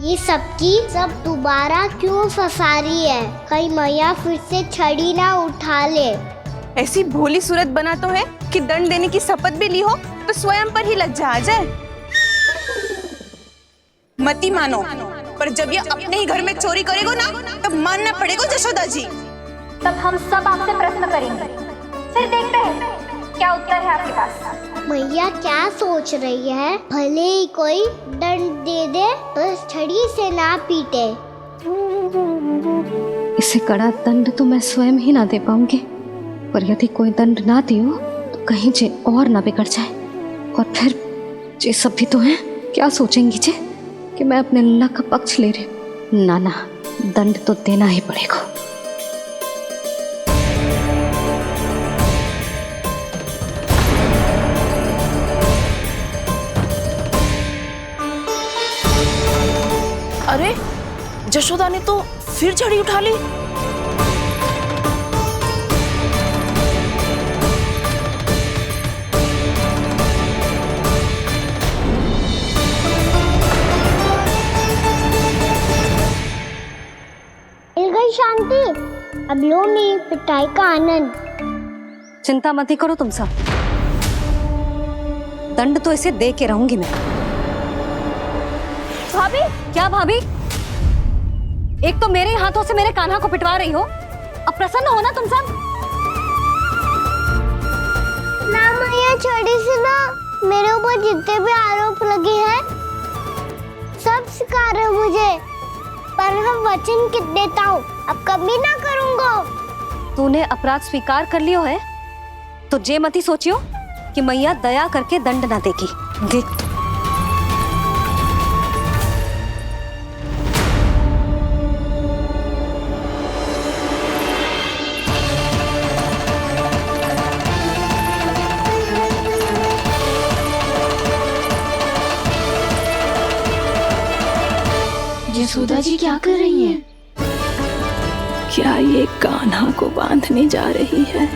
ये सबकी सब दोबारा क्यों फंसा रही है? कहीं मैया फिर से छड़ी ना उठा ले। ऐसी भोली सूरत बना तो है कि दंड देने की शपथ भी ली हो तो स्वयं पर ही लग जा जाए। मती मानो, पर जब ये अपने ही घर में चोरी करेगो ना तब मानना पड़ेगा जशोदा जी। तब हम सब आपसे प्रश्न करेंगे, फिर देखते हैं क्या उत्तर है आपके पास। मैया क्या सोच रही है? भले ही कोई दंड दे दे तो छड़ी से ना पीटे। इसे कड़ा दंड तो मैं स्वयं ही ना दे पाऊंगी, पर यदि कोई दंड ना दियो तो कहीं जे और ना बिगड़ जाए, और फिर जे सब भी तो हैं, क्या सोचेंगी जे कि मैं अपने लल्ला का पक्ष ले रही। ना ना, दंड तो देना ही पड़ेगा। अरे जशोदा ने तो फिर छड़ी उठा ली। मिल गई शांति। अब लो मेरी पिटाई का आनंद। चिंता मत ही करो तुम सब, दंड तो इसे दे के रहूंगी मैं। भाभी? क्या भाभी? एक तो मेरे हाथों से मेरे कान्हा को पिटवा रही हो, अब प्रसन्न हो ना तुम सब? ना मैया, छड़ी से ना मेरे ऊपर जितने भी आरोप लगे हैं सब स्वीकार है मुझे, पर हम वचन कित देता हूँ अब कभी ना करूँगा। तूने अपराध स्वीकार कर लियो है तो जे मती सोचियो कि मैया दया करके दंड ना देगी। देख यशोदा जी क्या कर रही हैं? क्या ये कान्हा को बांधने जा रही है?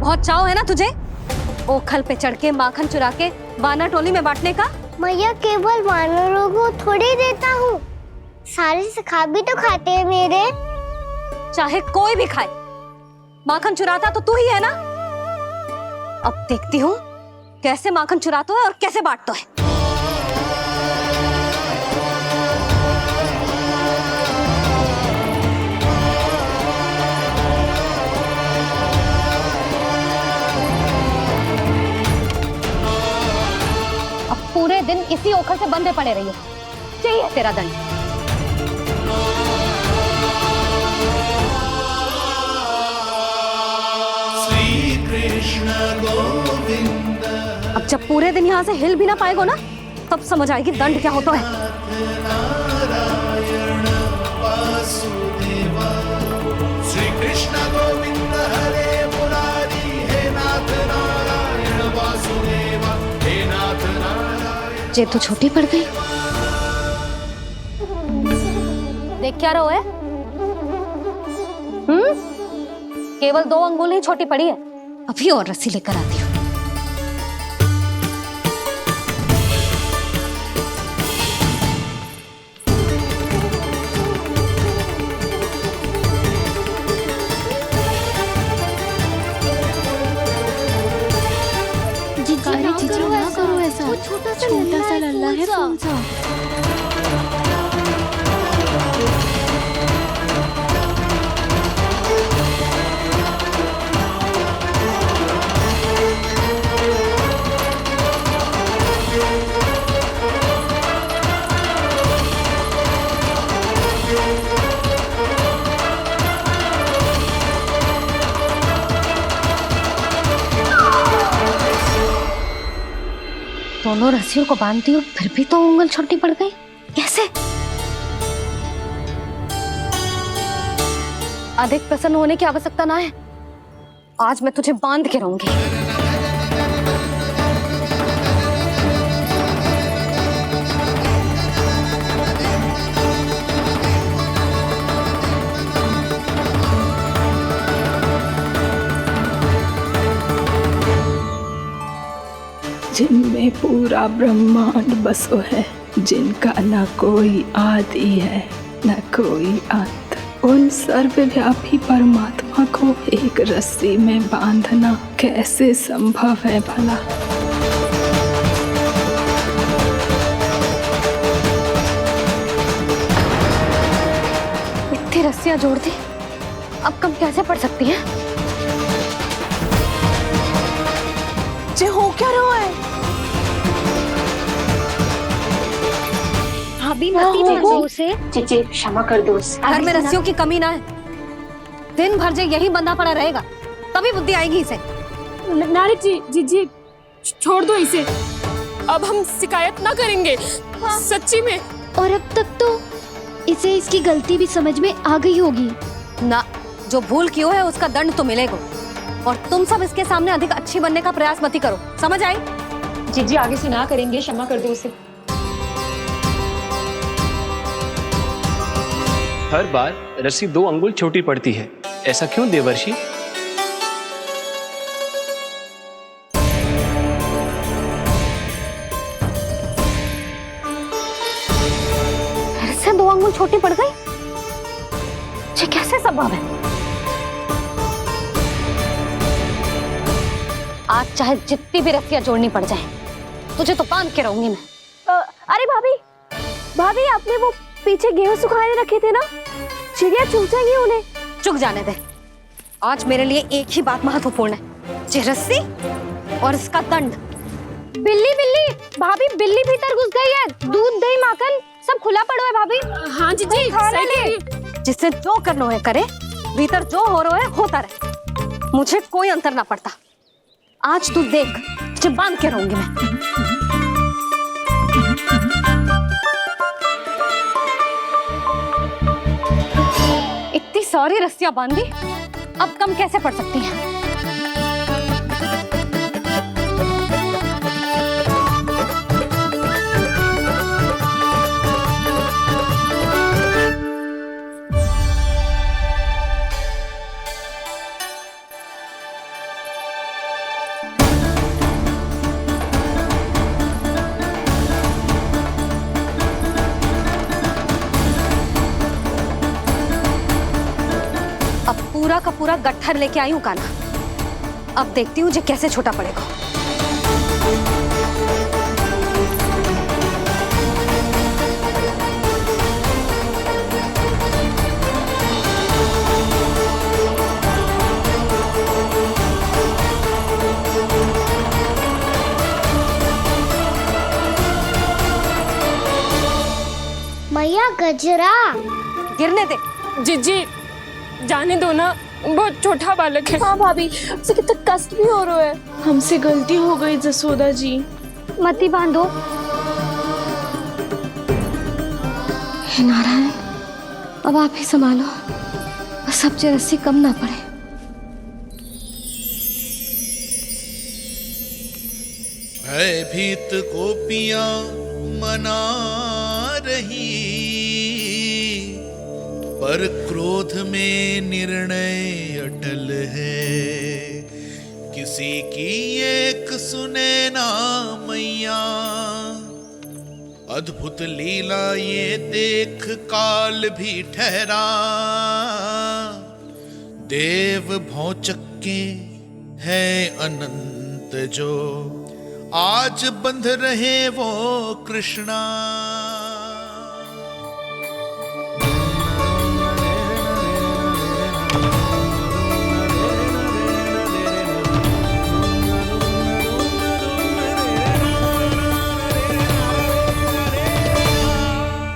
बहुत चाव है ना तुझे ओखल पे चढ़ के माखन चुरा के वानर टोली में बांटने का? मैया, केवल वानरों को थोड़ी देता हूँ, सारे सखा भी तो खाते हैं मेरे। चाहे कोई भी खाए, माखन चुराता तो तू ही है ना। अब देखती हूँ कैसे माखन चुराता है और कैसे बांटता है। अब पूरे दिन इसी ओखल से बंधे पड़े रहिए, चाहिए तेरा दंड। अब जब पूरे दिन यहाँ से हिल भी ना पाएगो ना, तब समझ आएगी दंड क्या होता है। श्री कृष्ण गोविंद हरे मुरारी, हे नाथ नारायण वासुदेव, हे नाथ नारायण। जे तो छोटी पड़ गई। देख क्या रहो है? केवल 2 अंगुल ही छोटी पड़ी है, अभी और रस्सी लेकर आती हूँ। जीजू ना करो ऐसा, छोटा सा लल्ला है कौन सा। दोनों रस्सियों को बांधती हूँ, फिर भी तो उंगल छोटी पड़ गई। कैसे? अधिक प्रसन्न होने की आवश्यकता ना है, आज मैं तुझे बांध के रहूंगी। जिनमें पूरा ब्रह्मांड बसो है, जिनका न कोई आदि है न कोई अंत। उन सर्वव्यापी परमात्मा को एक रस्सी में बांधना कैसे संभव है भला? इतनी रस्सियां जोड़ दी, अब कम कैसे पड़ सकती हैं? जे हो क्या रहा है? भाभी मती दो उसे, जीजी क्षमा कर दो उसे। घर में रस्सियों की कमी ना है। दिन भर जो यही बंधा पड़ा रहेगा तभी बुद्धि आएगी इसे। नारी जी जीजी छोड़ दो इसे, अब हम शिकायत ना करेंगे। सच्ची में। और अब तक तो इसे इसकी गलती भी समझ में आ गई होगी ना। जो भूल की है उसका दंड तो मिलेगा। और तुम सब इसके सामने अधिक अच्छी बनने का प्रयास मत ही करो, समझ आई? जीजी आगे से ना करेंगे, क्षमा कर दो उसे। हर बार रस्सी 2 अंगुल छोटी पड़ती है, ऐसा क्यों देवर्षि? फिर से 2 अंगुल छोटी पड़ गई? ये कैसे संभव है? आज चाहे जितनी भी रस्सियां जोड़नी पड़ जाए, तुझे तो बांध के रहूंगी मैं। अरे भाभी, भाभी आपने वो पीछे गेहूं सुखाने रखे थे ना, चिड़िया चुग जाएंगी उन्हें। चुक जाने दे। आज मेरे लिए एक ही बात महत्वपूर्ण है, ये रस्सी और इसका दंड। बिल्ली बिल्ली, भाभी बिल्ली भीतर घुस गई है। दूध दही माखन सब खुला पड़ा है भाभी। हाँ जीजी खाने ले। जिससे जो करना है करे, भीतर जो हो रहा है होता रहे, मुझे कोई अंतर ना पड़ता। आज तू देख, तुझे बांध के रहूंगी मैं। इतनी सारी रस्सियां बांधी, अब कम कैसे पड़ सकती हैं? पूरा का पूरा गट्ठर लेके आई हूँ कान्हा। अब देखती हूँ जे कैसे छोटा पड़ेगा। मैया गजरा गिरने दे। जीजी जाने दो ना, बहुत छोटा बालक है। हाँ भाभी, उसे कितना कष्ट भी हो रहा है। हमसे गलती हो गई जसोदा जी। मती बांधो। हे नारायण, अब आप ही संभालो, बस अब जे रस्सी कम ना पड़े। भयभीत गोपियां मना रही, पर क्रोध में निर्णय अटल है। किसी की एक सुने ना मैया, अद्भुत लीला ये देख काल भी ठहरा। देव भौचक्के है अनंत जो, आज बंध रहे वो कृष्णा।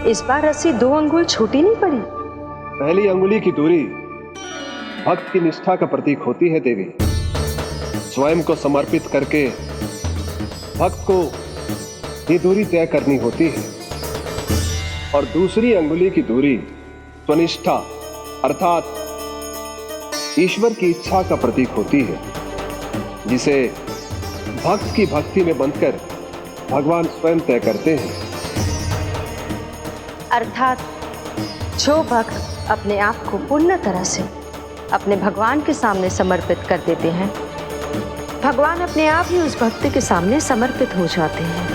इस बार रस्सी 2 अंगुल छोटी नहीं पड़ी। पहली अंगुली की दूरी भक्त की निष्ठा का प्रतीक होती है देवी। स्वयं को समर्पित करके भक्त को ये दूरी तय करनी होती है। और दूसरी अंगुली की दूरी स्वनिष्ठा अर्थात ईश्वर की इच्छा का प्रतीक होती है, जिसे भक्त की भक्ति में बंधकर भगवान स्वयं तय करते हैं। अर्थात जो भक्त अपने आप को पूर्ण तरह से अपने भगवान के सामने समर्पित कर देते हैं, भगवान अपने आप ही उस भक्त के सामने समर्पित हो जाते हैं।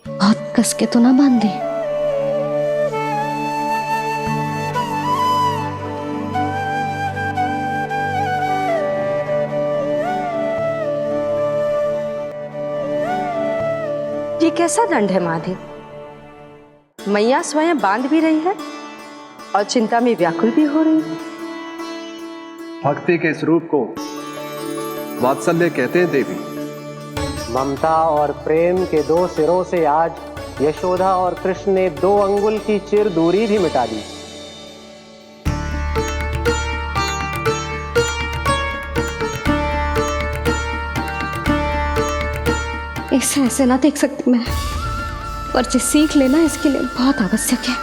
बहुत कस के तो ना बांध दी। ये कैसा दंड है माधव? मैया स्वयं बांध भी रही है और चिंता में व्याकुल भी हो रही है। भक्ति के स्वरूप को वात्सल्य कहते हैं देवी। ममता और प्रेम के दो सिरों से आज यशोदा और कृष्ण ने 2 अंगुल की चिर दूरी भी मिटा दी। इसे ऐसे ना देख सकती मैं, पर जो सीख लेना इसके लिए बहुत आवश्यक है।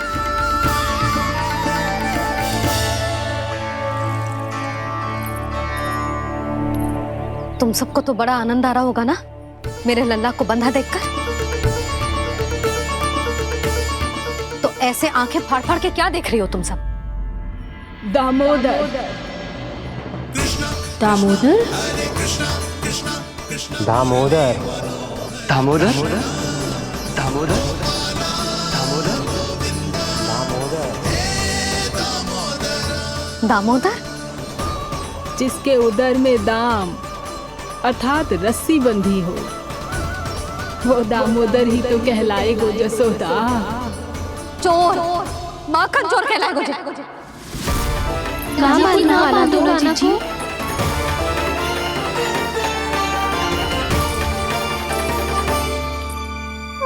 तुम सबको तो बड़ा आनंद आ रहा होगा ना मेरे लल्ला को बंधा देखकर। तो ऐसे आंखें फाड़ फाड़ के क्या देख रही हो तुम सब? दामोदर दामोदर दामोदर दामोदर दामोदर दामोदर, जिसके उदर में दाम अर्थात रस्सी बंधी हो, वो दामोदर ही तो कहलाएगो जसोदा। चोर, माखन चोर कहलाएगो जी। कहाँ बांधना वाला तो जीजी?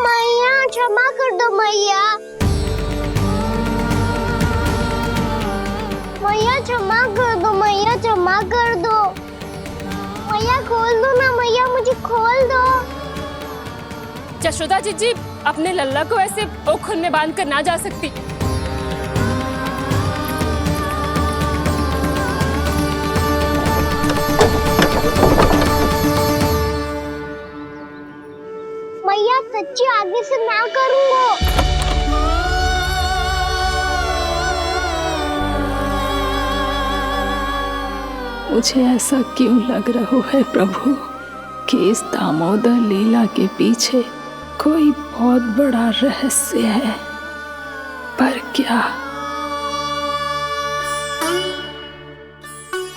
मैया क्षमा कर दो मैया। मैया क्षमा कर दो, मैया क्षमा कर दो। मैया खोल दो ना मैया, मुझे खोल दो। यशोदा जीजी अपने लल्ला को ऐसे ओखुन में बांध कर ना जा सकती। मैया सच्ची आगे से ना करूंगा। मुझे ऐसा क्यों लग रहा है प्रभु कि इस दामोदर लीला के पीछे कोई बहुत बड़ा रहस्य है, पर क्या?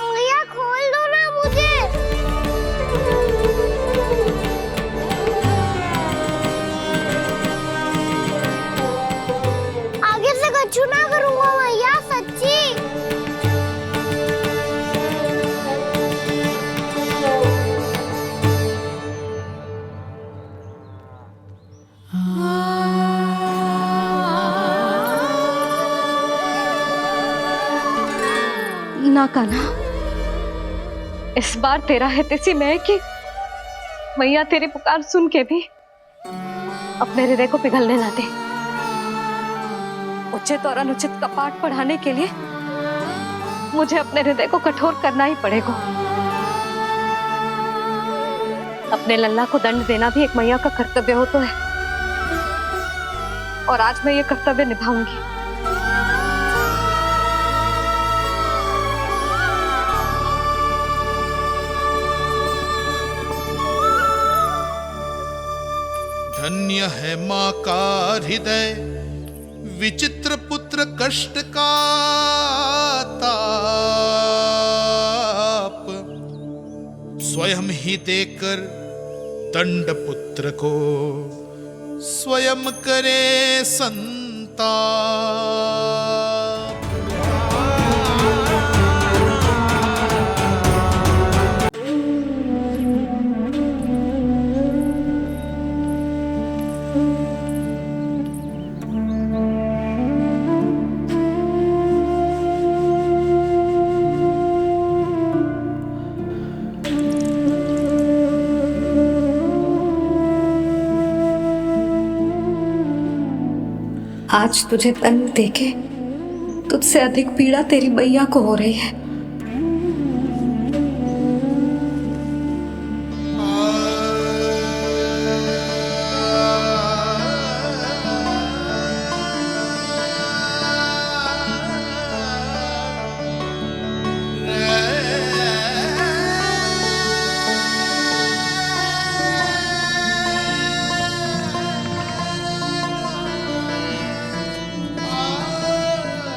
मैया खोल दो ना मुझे। आगे से कछु ना करूंगा मैया, सच्ची। ना कान्हा, इस बार तेरा है तेसी मैं कि मैया तेरी पुकार सुन के भी अपने हृदय को पिघलने ना दे। उचित और अनुचित का पाठ पढ़ाने के लिए मुझे अपने हृदय को कठोर करना ही पड़ेगा। अपने लल्ला को दंड देना भी एक मैया का कर्तव्य हो तो है, और आज मैं ये कर्तव्य निभाऊंगी। धन्य है माँ का हृदय, विचित्र पुत्र कष्ट का ताप, स्वयं ही देकर दंड पुत्र को स्वयं करे संताप। आज तुझे दंड देके तुझसे अधिक पीड़ा तेरी मैया को हो रही है।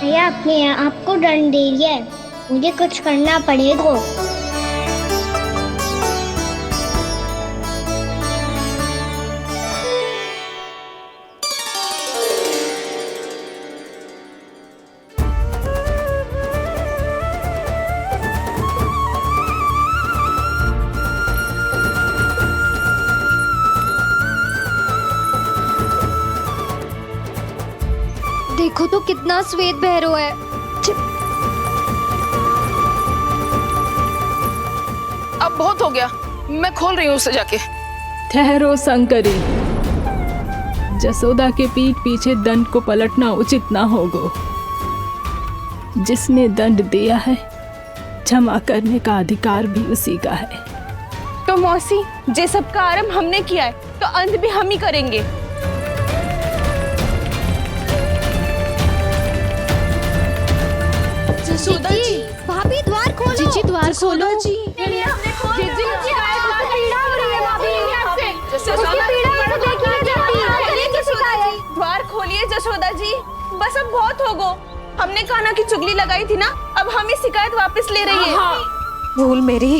भैया अपने आप को दंड दे रही है, मुझे कुछ करना पड़ेगा। देखो तो कितना श्वेत बह रहा है। अब बहुत हो गया, मैं खोल रही हूँ उसे जाके। ठहरो शंकरी, जसोदा के पीठ पीछे दंड को पलटना उचित ना होगा। जिसने दंड दिया है, क्षमा करने का अधिकार भी उसी का है। तो मौसी, जे सब का आरंभ हमने किया है, तो अंत भी हम ही करेंगे। जसोदा जी, भाभी द्वार खोलो। जीजी द्वार खोलो। जी द्वार खोलिए जसोदा जी, बस अब बहुत हो गो। हमने कान्हा की चुगली लगाई थी ना, अब हम ही शिकायत वापस ले रही है। भूल मेरी,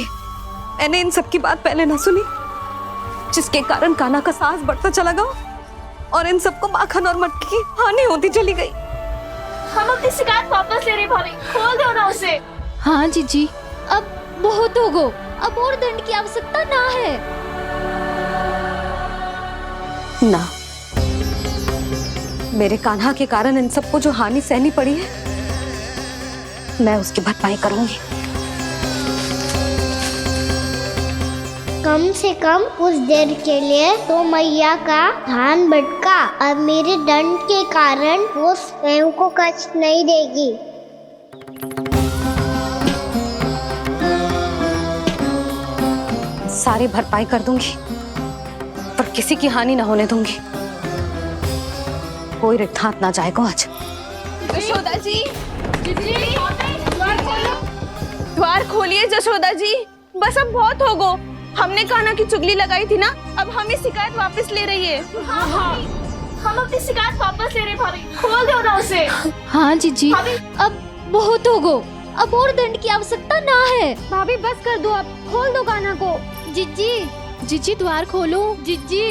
मैंने इन सब की बात पहले ना सुनी, जिसके कारण कान्हा का साहस बढ़ता चला गया और इन सबको माखन और मटकी की हानि होती चली गई। हम अपनी शिकायत वापस ले रहे भाभी, खोल दो ना उसे। हाँ जीजी, अब बहुत हो गो, अब और दंड की आवश्यकता ना है। ना, मेरे कान्हा के कारण इन सबको जो हानि सहनी पड़ी है, मैं उसकी भरपाई करूंगी। कम से कम कुछ देर के लिए तो मैया का ध्यान भटका और मेरे दंड के कारण वो स्वयं को कष्ट नहीं देगी। सारी भरपाई कर दूंगी, पर किसी की हानि ना होने दूंगी। कोई रिक्त हाथ ना जाएगा आज। जसोदा जी, द्वार खोलिए जसोदा जी, बस अब बहुत हो गो। हमने कान्हा की चुगली लगाई थी ना, अब हम ही शिकायत वापस ले रही है। हम अपनी शिकायत वापस ले रहे भाभी, खोल दो ना उसे। हाँ जीजी, अब बहुत हो गो, अब और दंड की आवश्यकता ना है। भाभी बस कर दो, अब खोल दो कान्हा को। जीजी, जीजी द्वार खोलो। जीजी,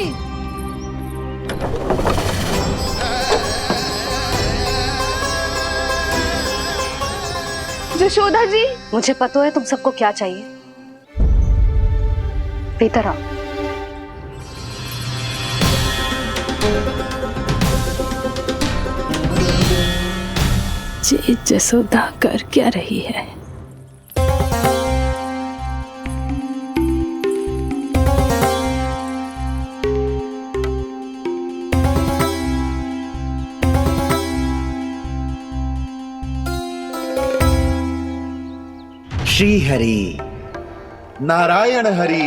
जशोदा जी, मुझे पता है तुम सबको क्या चाहिए। भीतर आओ। ये जसोदा कर क्या रही है? श्री हरि, नारायण हरि।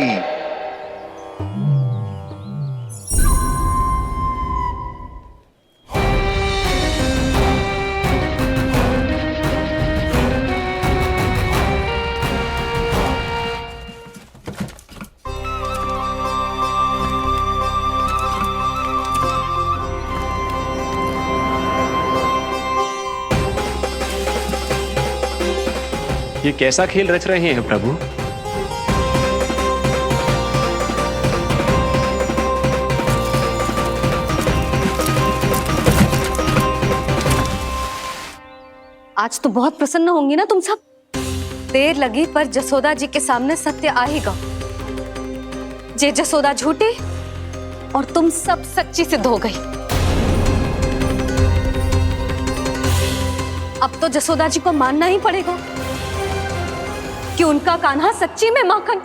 ये कैसा खेल रच रहे हैं प्रभु? आज तो बहुत प्रसन्न होंगी ना तुम सब। देर लगी पर जसोदा जी के सामने सत्य आएगा। जे जसोदा झूठी और तुम सब सच्ची सिद्ध हो गई। अब तो जसोदा जी को मानना ही पड़ेगा कि उनका कान्हा सच्ची में माखन।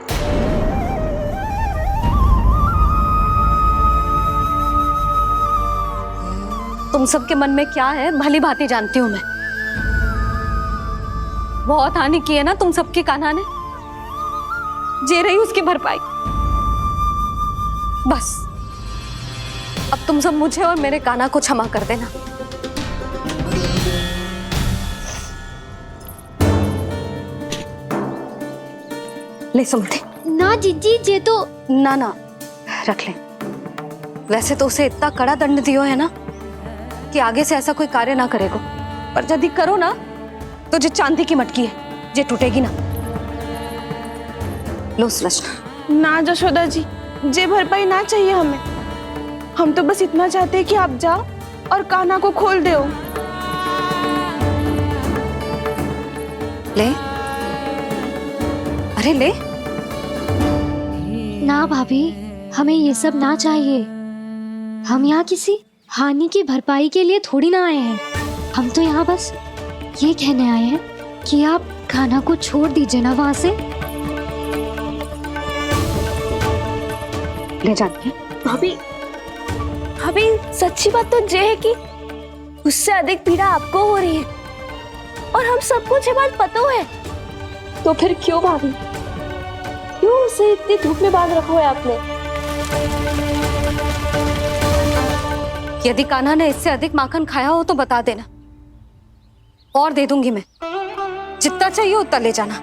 तुम सबके मन में क्या है भली भांति जानती हूं मैं। बहुत हानि की है ना तुम सबके कान्हा ने, जे रही उसकी भरपाई। बस अब तुम सब मुझे और मेरे कान्हा को क्षमा कर देना। ले सुमति। ना जीजी, जे तो ना ना रख ले। वैसे तो उसे इतना कड़ा दंड दियो है ना कि आगे से ऐसा कोई कार्य ना करेगा। पर यदि करो ना तो जे चांदी की मटकी है जे टूटेगी ना। लो सुलक्षणा। ना जशोदा जी, जे भरपाई ना चाहिए हमें। हम तो बस इतना चाहते हैं कि आप जाओ और कान्हा को खोल दो। ले, अरे ले। ना भाभी, हमें ये सब ना चाहिए। हम यहाँ किसी हानि की भरपाई के लिए थोड़ी ना आए हैं। हम तो यहाँ बस ये कहने आए हैं कि आप कान्हा को छोड़ दीजिए ना वहां से। ले जाते भाभी, भाभी सच्ची बात तो ये है कि उससे अधिक पीड़ा आपको हो रही है और हम सबको ये बात पता है। तो फिर क्यों भाभी, क्यों उसे इतनी धूप में बांध रखा है आपने? यदि कान्हा ने इससे अधिक माखन खाया हो तो बता देना, और दे दूंगी मैं। जितना चाहिए उतना ले जाना।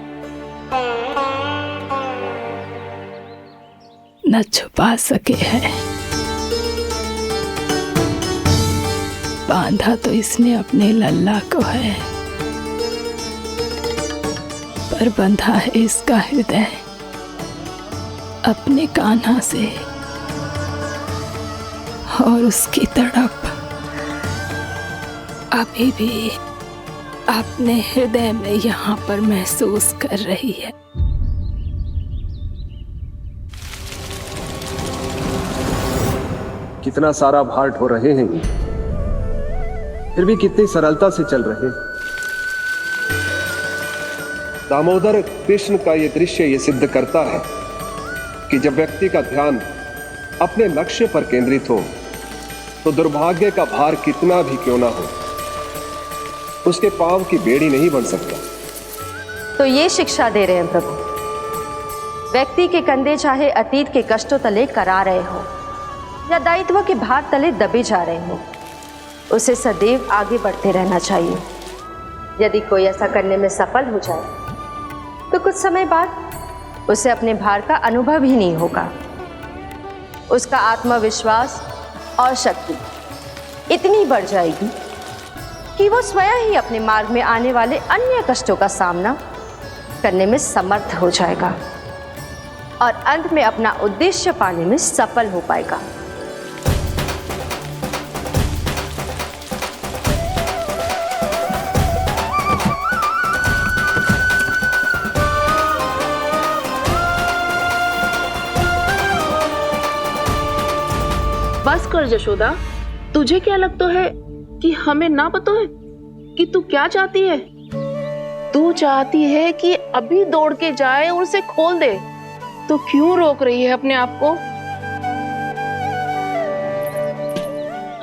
न छुपा सके है, बांधा तो इसने अपने लल्ला को है, पर बंधा है इसका हृदय अपने कान्हा से। और उसकी तड़प अभी भी अपने हृदय में यहाँ पर महसूस कर रही है। कितना सारा भार ढो रहे हैं, फिर भी कितनी सरलता से चल रहे हैं। दामोदर कृष्ण का ये दृश्य ये सिद्ध करता है कि जब व्यक्ति का ध्यान अपने लक्ष्य पर केंद्रित हो तो दुर्भाग्य का भार कितना भी क्यों ना हो, उसके पांव की बेड़ी नहीं बन सकता। तो ये शिक्षा दे रहे हैं प्रभु। व्यक्ति के कंधे चाहे अतीत के कष्टों तले करा रहे हो या दायित्व के भार तले दबे जा रहे हो, उसे सदैव आगे बढ़ते रहना चाहिए। यदि कोई ऐसा करने में सफल हो जाए तो कुछ समय बाद उसे अपने भार का अनुभव ही नहीं होगा। उसका आत्मविश्वास और शक्ति इतनी बढ़ जाएगी कि वो स्वयं ही अपने मार्ग में आने वाले अन्य कष्टों का सामना करने में समर्थ हो जाएगा और अंत में अपना उद्देश्य पाने में सफल हो पाएगा। बस कर जशोदा, तुझे क्या लगता है कि हमें ना पता है कि तू क्या चाहती है? तू चाहती है कि अभी दौड़ के जाए और उसे खोल दे, तो क्यों रोक रही है अपने आप को?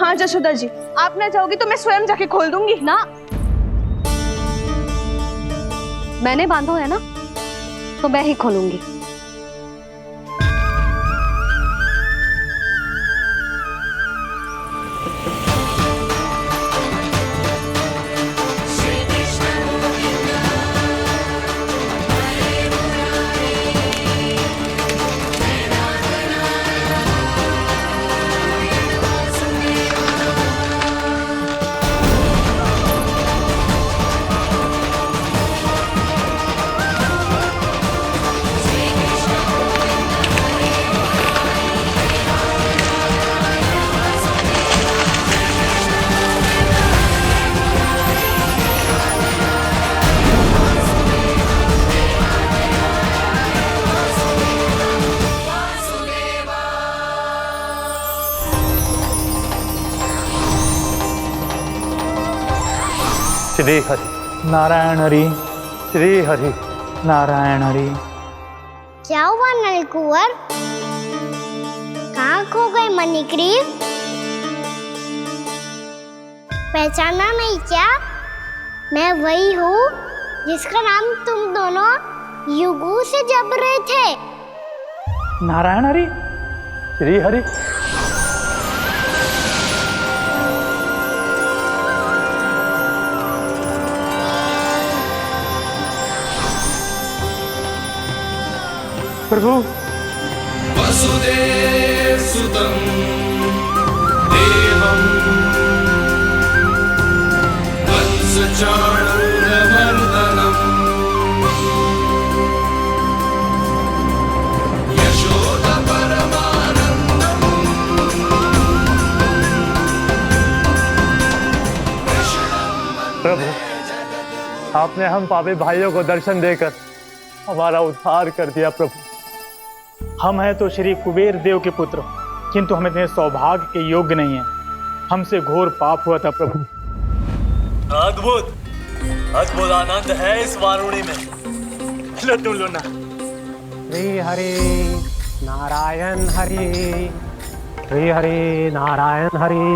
हाँ जशोदा जी, आप ना जाओगी तो मैं स्वयं जाके खोल दूंगी। ना, मैंने बांधो है ना, तो मैं ही खोलूंगी। श्री हरि नारायण हरि, श्री हरि नारायण हरि। क्या हुआ नलकुंवर? कहाँ खो गए मणिग्रीव? पहचाना नहीं क्या? मैं वही हूँ जिसका नाम तुम दोनों युगों से जप रहे थे। नारायण हरि, श्री हरि। प्रभु, वसुदेव सुतं देवं वत्स प्रभु आपने हम पापी भाइयों को दर्शन देकर हमारा उद्धार कर दिया। प्रभु हम हैं तो श्री कुबेर देव के पुत्र, किंतु हम इतने सौभाग्य के योग्य नहीं हैं। हमसे घोर पाप हुआ था प्रभु। अद्भुत अद्भुत आनंद है इस वारुणी में। लो तुम लो ना। श्री हरि नारायण हरि, श्री हरि नारायण हरि।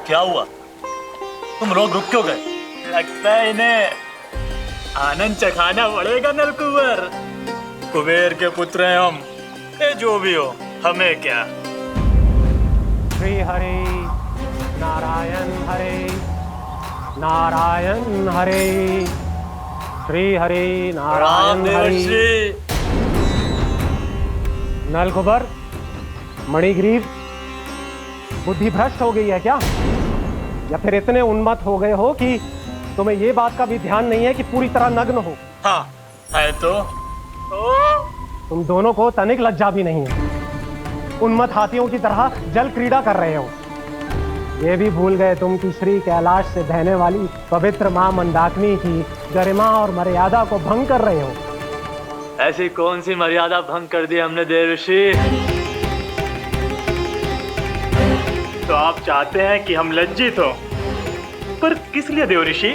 क्या हुआ? तुम लोग रुक क्यों गए? लगता है इन्हें आनंद चखाना पड़ेगा नलकुबर। कुबेर के पुत्र हैं हम, ये जो भी हो हमें क्या। श्री हरि नारायण हरि, नारायण हरि, श्री हरि नारायण हरि। नलकुबर, मणिग्रीव, बुद्धि भ्रष्ट हो गई है क्या? या फिर इतने उन्मत्त हो गए हो कि तुम्हें ये बात का भी ध्यान नहीं है कि पूरी तरह नग्न हो? हाँ है तो। तुम दोनों को तनिक लज्जा भी नहीं है। उन्मत्त हाथियों की तरह जल क्रीड़ा कर रहे हो। ये भी भूल गए तुम कि श्री कैलाश से बहने वाली पवित्र मां मंदाकिनी की गरिमा और मर्यादा को भंग कर रहे हो। ऐसी कौन सी मर्यादा भंग कर दी हमने देवर्षि? तो आप चाहते हैं कि हम लज्जित हो, पर किस लिए देवर्षि?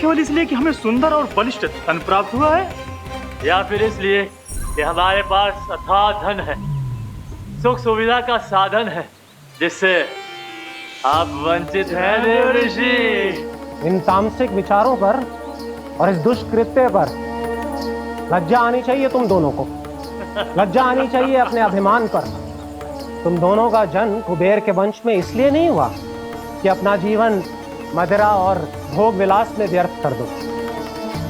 केवल इसलिए कि हमें सुंदर और बलिष्ठ धन प्राप्त हुआ है, या फिर इसलिए कि हमारे पास अथाह धन है, सुख सुविधा का साधन है, जिससे आप वंचित हैं देवर्षि? इन तामसिक विचारों पर और इस दुष्कृत्य पर लज्जा आनी चाहिए तुम दोनों को। लज्जा आनी चाहिए अपने अभिमान पर। तुम दोनों का जन्म कुबेर के वंश में इसलिए नहीं हुआ कि अपना जीवन मदिरा और भोग विलास में व्यर्थ कर दो।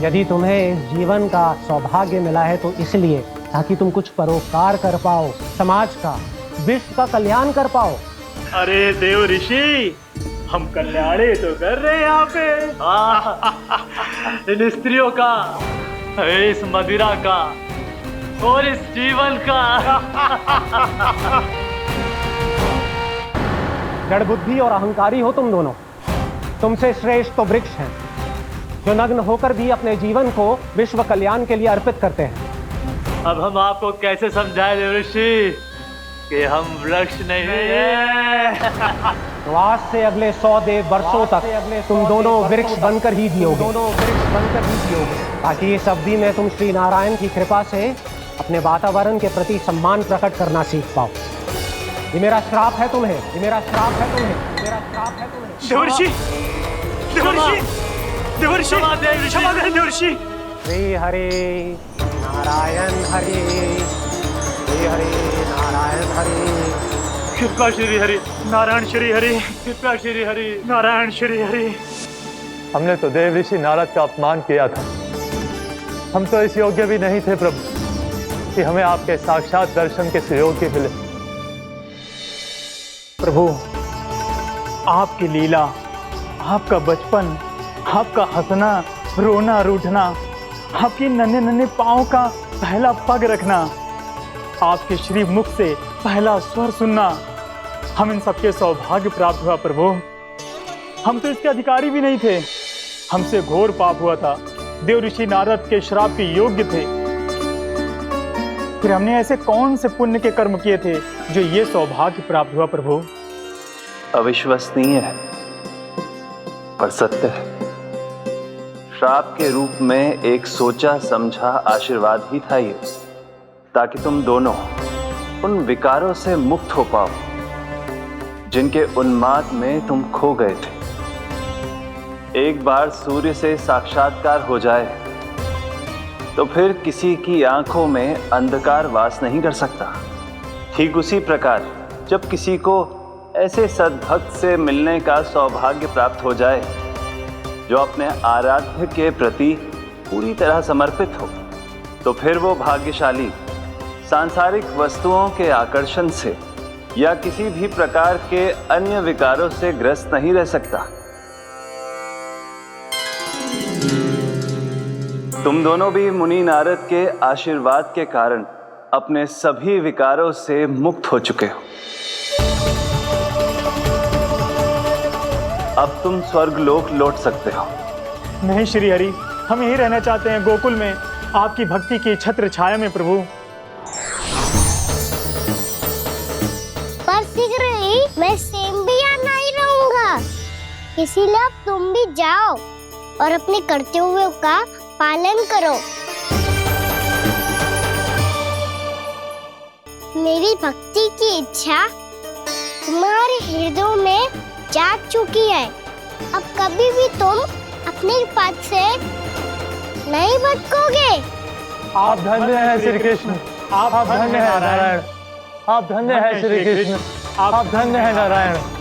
यदि तुम्हें इस जीवन का सौभाग्य मिला है तो इसलिए ताकि तुम कुछ परोपकार कर पाओ, समाज का, विश्व का कल्याण कर पाओ। अरे देव ऋषि, हम कल्याणी तो कर रहे हैं यहाँ पे। इन स्त्रियों का, इस मदिरा का और इस जीवन का। जड़ बुद्धि और अहंकारी हो तुम दोनों। तुमसे श्रेष्ठ तो वृक्ष हैं, जो नग्न होकर भी अपने जीवन को विश्व कल्याण के लिए अर्पित करते हैं। अब हम आपको कैसे समझाएं देवर्षि कि हम वृक्ष नहीं हैं? तो आज से अगले 100 देव वर्षों तक तुम दोनों वृक्ष बनकर ही जियोगे। ताकि इस अवधि में तुम श्री नारायण की कृपा से अपने वातावरण के प्रति सम्मान प्रकट करना सीख पाओ। ये मेरा श्राप है तुम्हें, ये मेरा श्राप है तुम्हें, मेरा श्राप है तुम्हें। देवर्षि, देवर्षि, देवर्षि, क्षमा करें देवर्षि। श्री हरि नारायण हरि, श्री हरि नारायण हरि। कृपा श्री हरि नारायण श्री हरि, कृपा श्री हरि नारायण श्री हरि। हमने तो देव ऋषि नारद का अपमान किया था। हम तो इस योग्य भी नहीं थे प्रभु कि हमें आपके साक्षात दर्शन के सुयोग्य मिले। प्रभु आपकी लीला, आपका बचपन, आपका हंसना, रोना, रूठना, आपकी नन्हे नन्हे पाँव का पहला पग रखना, आपके श्री मुख से पहला स्वर सुनना, हम इन सबके सौभाग्य प्राप्त हुआ प्रभु। हम तो इसके अधिकारी भी नहीं थे। हमसे घोर पाप हुआ था, देव ऋषि नारद के श्राप के योग्य थे। फिर हमने ऐसे कौन से पुण्य के कर्म किए थे जो ये सौभाग्य प्राप्त हुआ प्रभु? अविश्वसनीय है पर सत्य है। श्राप के रूप में एक सोचा समझा आशीर्वाद ही था ये, ताकि तुम दोनों उन विकारों से मुक्त हो पाओ जिनके उन्माद में तुम खो गए थे। एक बार सूर्य से साक्षात्कार हो जाए तो फिर किसी की आंखों में अंधकार वास नहीं कर सकता। ठीक उसी प्रकार जब किसी को ऐसे सद्भक्त से मिलने का सौभाग्य प्राप्त हो जाए जो अपने आराध्य के प्रति पूरी तरह समर्पित हो, तो फिर वो भाग्यशाली सांसारिक वस्तुओं के आकर्षण से या किसी भी प्रकार के अन्य विकारों से ग्रस्त नहीं रह सकता। तुम दोनों भी मुनि नारद के आशीर्वाद के कारण अपने सभी विकारों से मुक्त हो चुके हो। अब तुम स्वर्गलोक लौट सकते हो। नहीं श्री हरि, हम यही रहना चाहते हैं, गोकुल में, आपकी भक्ति की छत्र छाया में प्रभु। पर शीघ्र ही मैं सेम्बिया नहीं रहूंगा, इसीलिए अब तुम भी जाओ और अपने कर्तव्यों का पालन करो। मेरी भक्ति की इच्छा तुम्हारे हृदयों में जाग चुकी है। अब कभी भी तुम अपने पद से नहीं भटकोगे। आप धन्य हैं श्री कृष्ण, आप धन्य हैं नारायण, आप धन्य हैं श्री कृष्ण, आप धन्य हैं नारायण।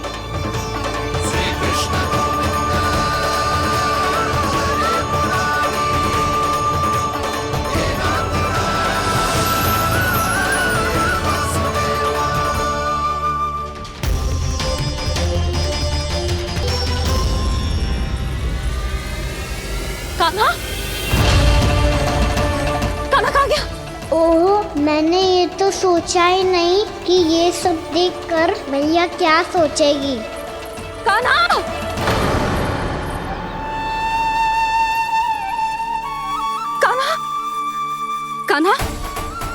कान्हा, कान्हा कहाँ गया? ओह, मैंने ये तो सोचा ही नहीं कि ये सब देखकर मैया क्या सोचेगी। कान्हा! कान्हा! कान्हा!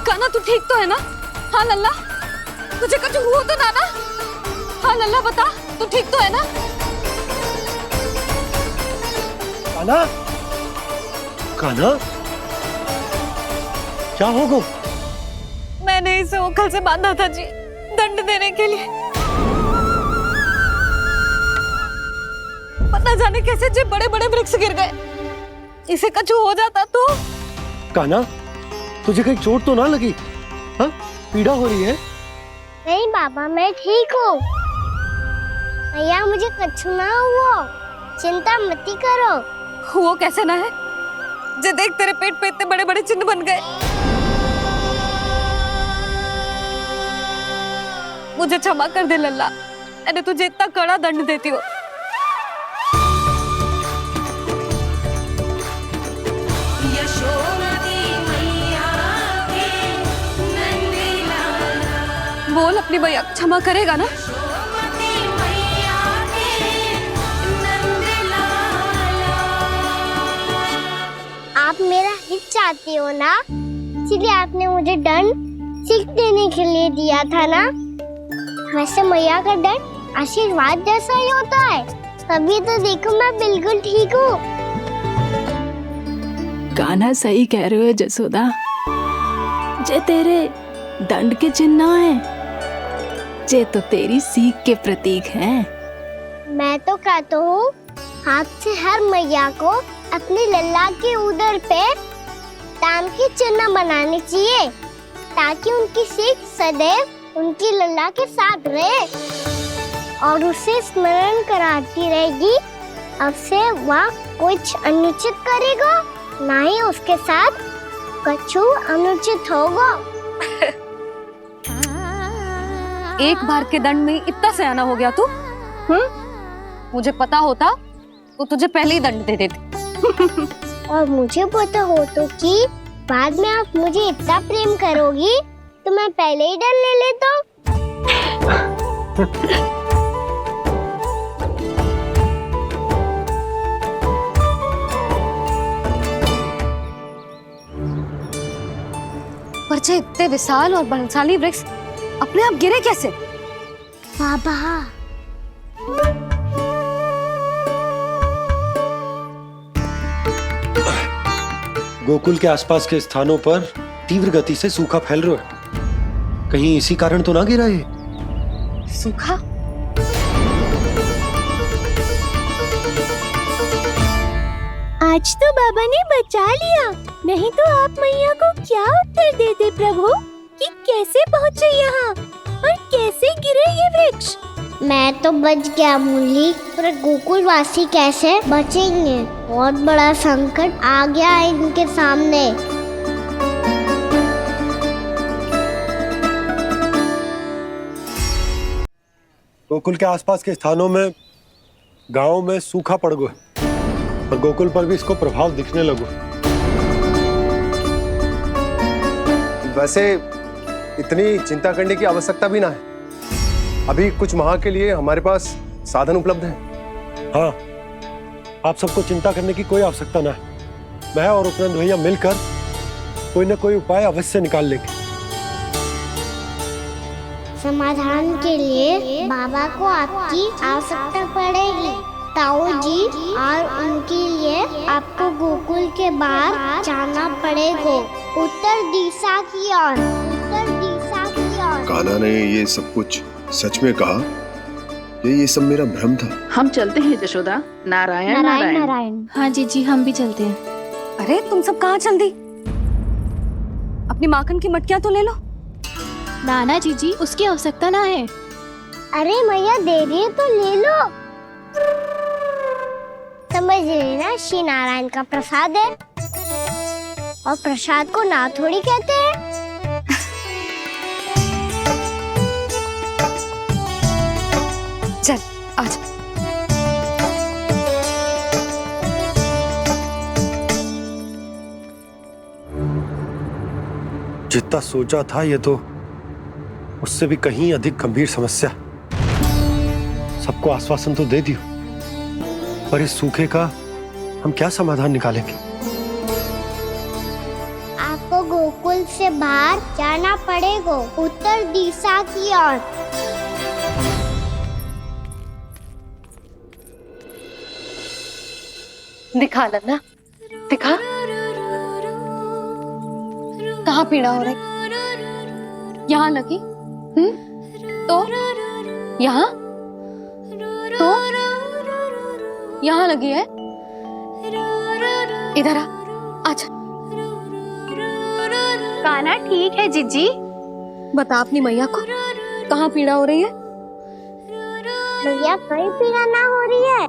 कान्हा तू ठीक तो है ना? हाँ लल्ला, तुझे कुछ हुआ तो ना ना? हाँ लल्ला बता, तू ठीक तो है ना? कान्हा, कान्हा, क्या होगा? मैंने इसे ओखल से बांधा था जी, दंड देने के लिए। पता जाने कैसे जो बड़े बड़े वृक्ष गिर गए, इसे कछु हो जाता तो। कान्हा, तुझे कहीं चोट तो ना लगी? हाँ, पीड़ा हो रही है? नहीं बाबा, मैं ठीक हूँ। भैया मुझे कछु ना हुआ, चिंता मत करो। वो कैसे ना है? जे देख तेरे पेट पे इतने बड़े बड़े चिन्ह बन गए। मुझे क्षमा कर दे लल्ला, मैंने तुझे इतना कड़ा दंड देती हो। बोल अपनी भैया क्षमा करेगा ना? आप मेरा हित चाहती हो ना, इसलिए आपने मुझे दंड सीख देने के लिए दिया था ना। वैसे मैया का दंड आशीर्वाद जैसा ही होता है, तभी तो देखो मैं बिल्कुल ठीक हूँ। कान्हा सही कह रहे हो जसोदा, जे तेरे दंड के चिन्ह है, जे तो तेरी सीख के प्रतीक हैं। मैं तो कहता हूँ हाथ से हर मैया को अपनी लल्ला के उदर पे ताम के चिन्ह बनाने चाहिए, ताकि उनकी सीख सदैव उनकी लल्ला के साथ रहे और उसे स्मरण कराती रहेगी। अब से वह कुछ अनुचित करेगा, ना ही उसके साथ कछु अनुचित होगा। एक बार के दंड में इतना सयाना हो गया तू? मुझे पता होता तो तुझे पहले ही दंड दे देती। और मुझे पता हो तो कि बाद में आप मुझे इतना प्रेम करोगी तो मैं पहले ही डर ले लेता। पर जे इतने विशाल और बलशाली वृक्ष अपने आप गिरे कैसे? बाबा, गोकुल के आसपास के स्थानों पर तीव्र गति से सूखा फैल रहा है, कहीं इसी कारण तो ना गिरा ये? सूखा? आज तो बाबा ने बचा लिया, नहीं तो आप मैया को क्या उत्तर देते प्रभु कि कैसे पहुँचे यहाँ और कैसे गिरे ये वृक्ष। मैं तो बच गया मुरली, पर गोकुल वासी कैसे बचेंगे? बहुत बड़ा संकट आ गया है इनके सामने। गोकुल के आसपास के स्थानों में, गांवों में सूखा पड़ गया और गोकुल पर भी इसको प्रभाव दिखने लगा। वैसे इतनी चिंता करने की आवश्यकता भी ना है, अभी कुछ माह के लिए हमारे पास साधन उपलब्ध है। हाँ, आप सबको चिंता करने की कोई आवश्यकता ना है। मैं और उपनंद भैया मिलकर कोई ना कोई उपाय अवश्य निकाल लेंगे। समाधान के लिए बाबा को आपकी आवश्यकता पड़ेगी। ताऊ जी और उनके लिए आपको गोकुल के बाहर जाना पड़ेगा, उत्तर दिशा की ओर, उत्तर दिशा की ओर। कान्हा ने ये सब कुछ सच में कहा? ये सब मेरा भ्रम था? हम चलते हैं जशोदा। नारायण नारायण नारायण। हाँ जी हम भी चलते हैं। अरे तुम सब कहाँ चल दी? अपनी माखन की मटकियां तो ले लो। नाना जी उसकी आवश्यकता ना है। अरे मैया दे रही है तो ले लो। समझ लेना, श्री नारायण का प्रसाद है और प्रसाद को ना थोड़ी कहते हैं। चल आज जितना सोचा था ये तो उससे भी कहीं अधिक गंभीर समस्या। सबको आश्वासन तो दे दियो, पर इस सूखे का हम क्या समाधान निकालेंगे? आपको गोकुल से बाहर जाना पड़ेगा, उत्तर दिशा की ओर। दिखा लल्ला, दिखा कहाँ पीड़ा हो रही? यहाँ लगी? तो यहाँ तो यहाँ लगी है? इधर आ, आजा। कान्हा ठीक है जीजी। बता अपनी मैया को कहाँ पीड़ा हो रही है? भैया कहीं पीड़ा ना हो रही है।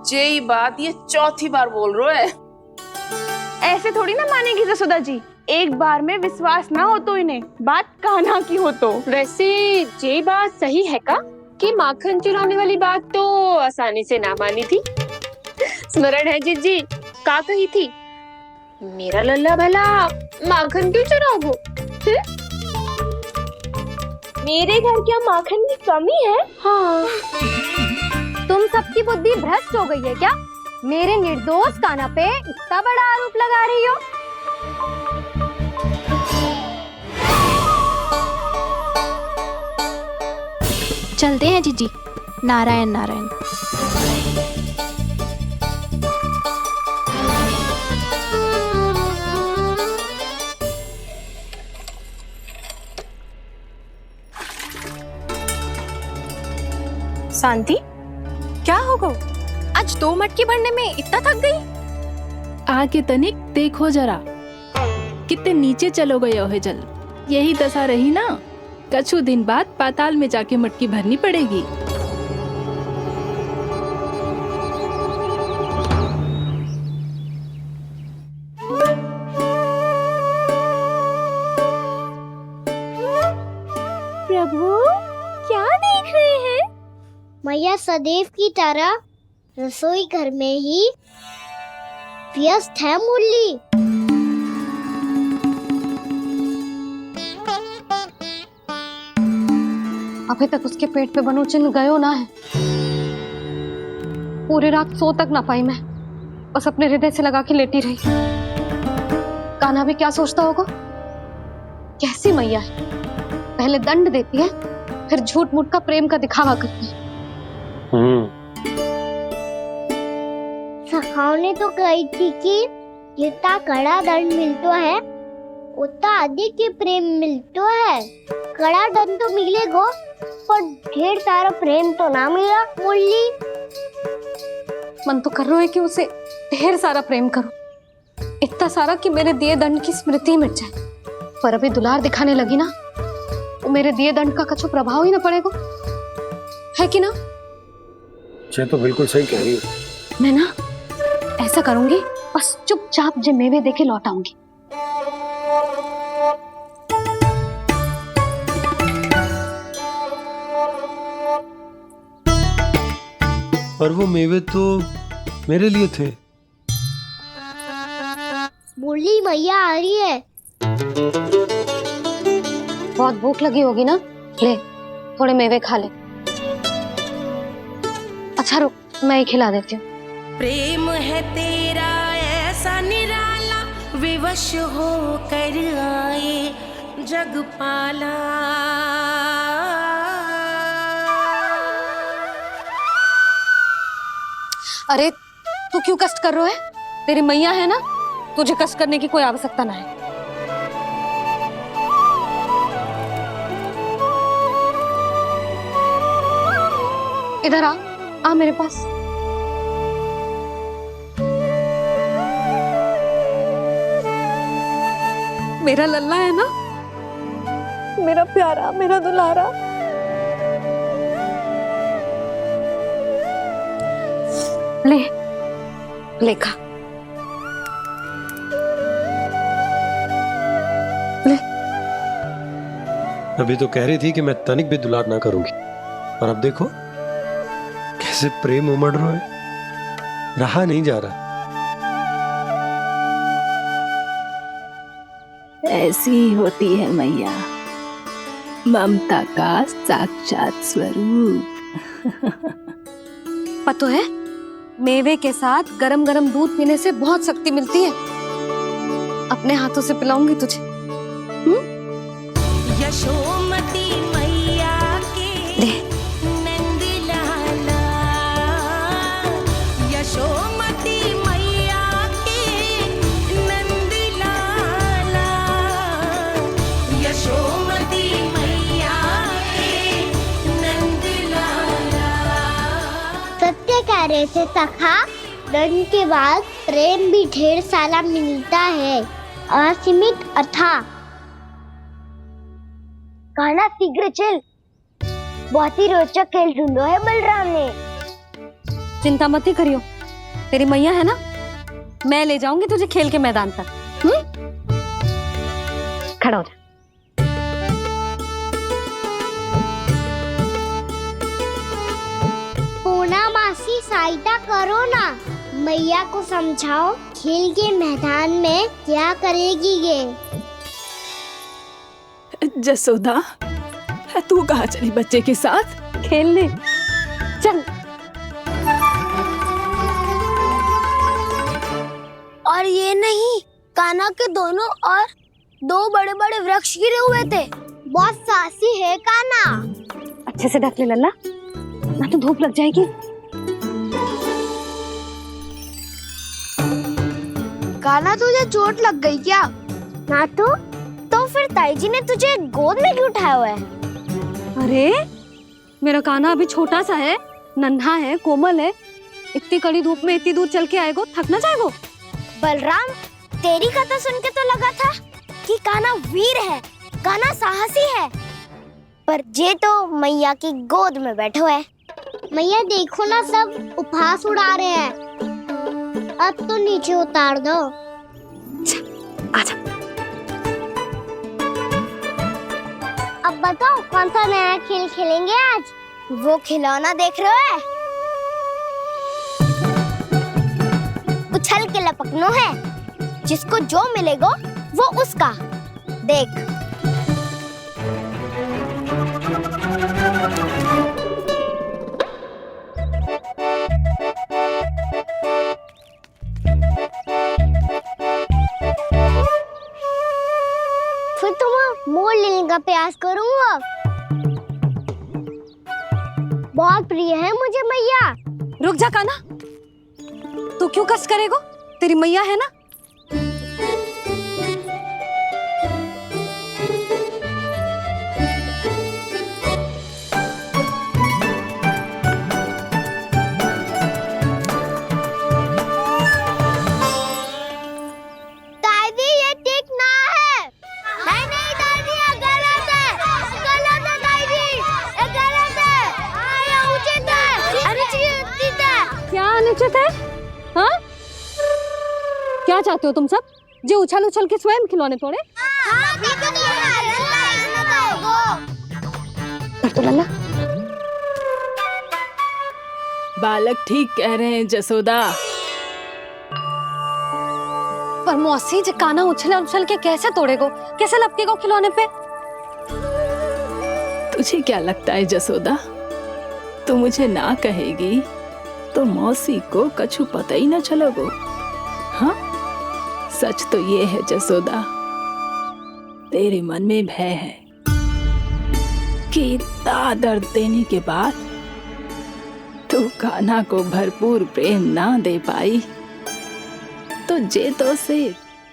यही बात ये चौथी बार बोल रहे है। ऐसे थोड़ी ना मानेगी जसोदा जी। एक बार में विश्वास ना हो तो इन्हें बात कान्हा की हो तो। वैसे ये बात सही है का कि माखन चुराने वाली बात तो आसानी से ना मानी थी। स्मरण है जीजी का कही थी, मेरा लल्ला भला माखन क्यों चुराओगे? मेरे घर क्या माखन की कमी है? हाँ। तुम सबकी बुद्धि भ्रष्ट हो गई है क्या? मेरे निर्दोष कान्हा पे इतना बड़ा आरोप लगा रही हो? चलते हैं जीजी। नारायण नारायण। शांति, क्या हो गो? आज 2 मटकी भरने में इतना थक गई? आके तनिक देखो जरा, कितने नीचे चलो गए हो जल। यही दशा रही ना, कछु दिन बाद पाताल में जाके मटकी भरनी पड़ेगी। प्रभु क्या देख रहे हैं? मैया सदैव की तरह रसोई घर में ही व्यस्त है मुरली। अभी तक उसके पेट पे बनो चिन्ह गयो ना है। पूरी रात सो तक ना पाई मैं, बस अपने हृदय से लगा के लेटी रही। कान्हा भी क्या सोचता होगा? कैसी मैया है, पहले दंड देती है फिर झूठ मूठ का प्रेम का दिखावा करती है। सखाओ ने तो कही थी कि जितना कड़ा दंड मिलता है उतना अधिक ही प्रेम मिलता है। कड़ा दंड तो मिलेगा पर ढेर सारा प्रेम तो ना मिला मुरली। मन तो कर रहा है कि उसे ढेर सारा प्रेम करूं, इतना सारा कि मेरे दिए दंड की स्मृति मिट जाए। पर अभी दुलार दिखाने लगी ना, तो मेरे दिए दंड का कछु प्रभाव ही ना पड़ेगा, है कि ना? ये तो बिल्कुल सही कह रही हो। मैं ना ऐसा करूंगी, बस चुपचाप जे मेवे देके लौट आऊंगी। पर वो मेवे तो मेरे लिए थे। मुरली मैया आ रही है। बहुत भूख लगी होगी ना, ले थोड़े मेवे खा ले। अच्छा रुक, मैं ही खिला देती हूँ। प्रेम है तेरा ऐसा निराला, विवश हो कर आए जग पाला। अरे तू क्यों कष्ट कर रहा है? तेरी मैया है ना, तुझे कष्ट करने की कोई आवश्यकता ना है। इधर आ मेरे पास। मेरा लल्ला है ना, मेरा प्यारा, मेरा दुलारा। ले खा। ले। अभी तो कह रही थी कि मैं तनिक भी दुलार ना करूंगी, और अब देखो कैसे प्रेम उमड़ रहा है, रहा नहीं जा रहा। ऐसी ही होती है मैया, ममता का साक्षात स्वरूप। पता है, मेवे के साथ गरम गरम दूध पीने से बहुत शक्ति मिलती है। अपने हाथों से पिलाऊंगी तुझे। यशोमती मैया के नंद लाला, यशोमती मैया के नंद लाला, यशोमती मैया के नंद लाला। सत्य कह रहे थे सखा, दंड के बाद प्रेम भी ढेर सारा मिलता है, असीमित अथाह। कहना शीघ्र चल, बहुत ही रोचक खेल ढूंढो है बलराम ने। चिंता मत ही करियो, तेरी मैया है ना, मैं ले जाऊंगी तुझे खेल के मैदान पर। खड़ा हो जा। पूर्णा मासी सहायता करो ना, मैया को समझाओ खेल के मैदान में क्या करेगी ये। जसोदा, तू कहाँ चली बच्चे के साथ? खेलने चल। और ये नहीं, कान्हा के दोनों और दो बड़े बड़े वृक्ष गिरे हुए थे। बहुत साहसी है कान्हा। अच्छे से ढक ले लल्ला, ना तो धूप लग जाएगी। कान्हा तुझे चोट लग गई क्या? ना तो फिर ताई जी ने तुझे गोद में क्यों उठाया हुआ है? अरे मेरा कान्हा अभी छोटा सा है, नन्हा है, कोमल है। इतनी कड़ी धूप में इतनी दूर चल के आएगा, थक ना जाएगा। बलराम, तेरी कथा सुन के तो लगा था कि कान्हा वीर है, कान्हा साहसी है, पर ये तो मैया की गोद में बैठे हुए है। मैया देखो ना, सब उपहास उड़ा रहे हैं। अब तो नीचे उतार दो। आजा। अब बताओ कौन सा नया खेल खेलेंगे आज? वो खिलौना देख रहे हो? उछल के लपकनो है, जिसको जो मिलेगा वो उसका। देख। फिर तुम मोड़ लेने का प्रयास करूंगा। बहुत प्रिय है मुझे मैया। रुक जा कान्हा, तू क्यों कष्ट करेगा? तेरी मैया है ना। दादी ये ठीक ना है। नहीं नहीं दादी, ये गलत है, गलत है दादी, ये गलत है, ये उचित है, अनुचित है। क्या अनुचित है? हाँ? क्या चाहते हो तुम सब? जो उछल उछल के स्वयं खिलौने तोड़े? तो लल्ला, बालक ठीक कह रहे हैं जसोदा। पर मौसी, जे कान्हा उछल उछल के कैसे तोड़ेगो, कैसे लपकेगो खिलौने पे? तुझे क्या लगता है जसोदा, तू मुझे ना कहेगी तो मौसी को कछु पता ही न चलोगो। हाँ, सच तो ये है जसोदा, तेरे मन में भय है कि इतना दर्द देने के बाद तू कान्हा को भरपूर प्रेम ना दे पाई तो जे तो से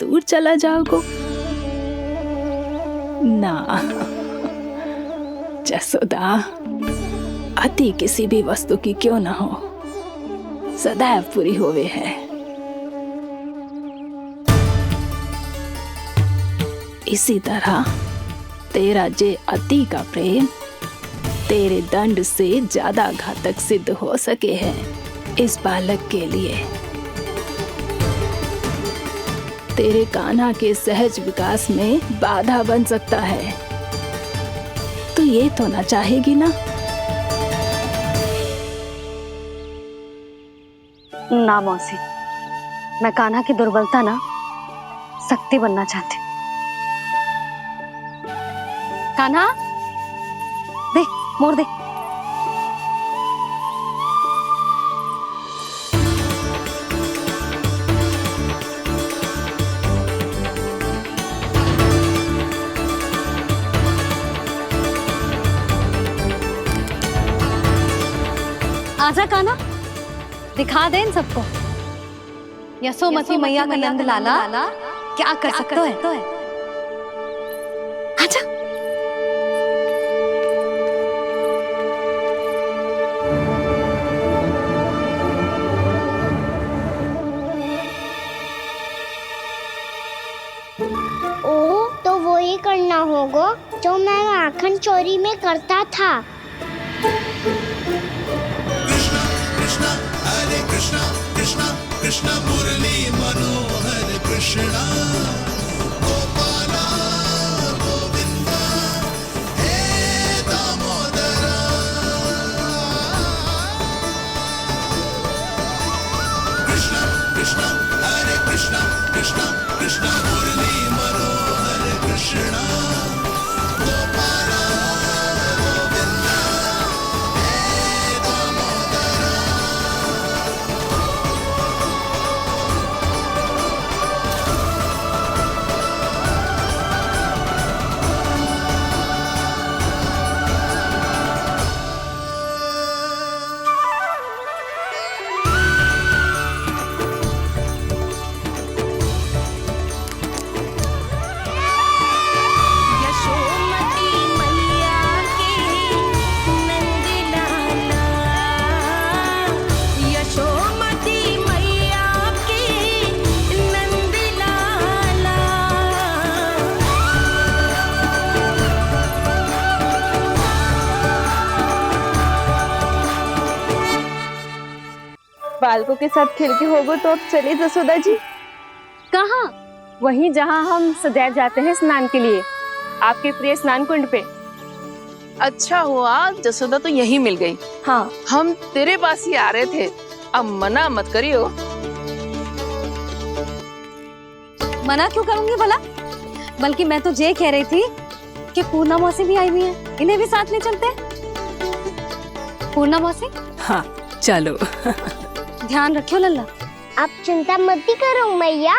दूर चला जाओगो ना। जसोदा, अति किसी भी वस्तु की क्यों ना हो, सदैव पूरी होवे है। इसी तरह तेरा जे अति का प्रेम तेरे दंड से ज्यादा घातक सिद्ध हो सके है इस बालक के लिए। तेरे कान्हा के सहज विकास में बाधा बन सकता है। तो ये तो ना चाहेगी ना? ना मौसी, मैं कान्हा की दुर्बलता ना शक्ति बनना चाहती हूँ। कान्हा, दे मोड़ दे। आजा कान्हा, दिखा दे इन सबको यशोमती मैया का नंद लाला क्या कर सकता है। आजा। ओ, तो वो ही करना होगा जो मैं माखन चोरी में करता था। कृष्णा कृष्णा मुरली मनोहर कृष्णा गोपाला गोविंदा हे दामोदरा। कृष्णा कृष्णा हरे कृष्णा कृष्णा कृष्णा मुरली मनोहर कृष्णा गोपाला गोविंदा हे दामोदरा। बालकों के साथ खेल के होगो तो अब चलिए जसोदा जी। कहाँ? वहीं जहाँ हम सदैव जाते हैं स्नान के लिए, आपके प्रिय स्नान कुंड पे। अच्छा हुआ जसोदा तो यहीं मिल गई। हाँ, हम तेरे पास ही आ रहे थे, अब मना मत करियो। मना क्यों करूंगी भला? बल्कि मैं तो ये कह रही थी कि पूर्णा मौसी भी आई हुई है, इन्हें भी साथ ले चलते हैं। पूर्णा मौसी, हाँ चलो। ध्यान रखियो लल्ला। आप चिंता मत करो मैया,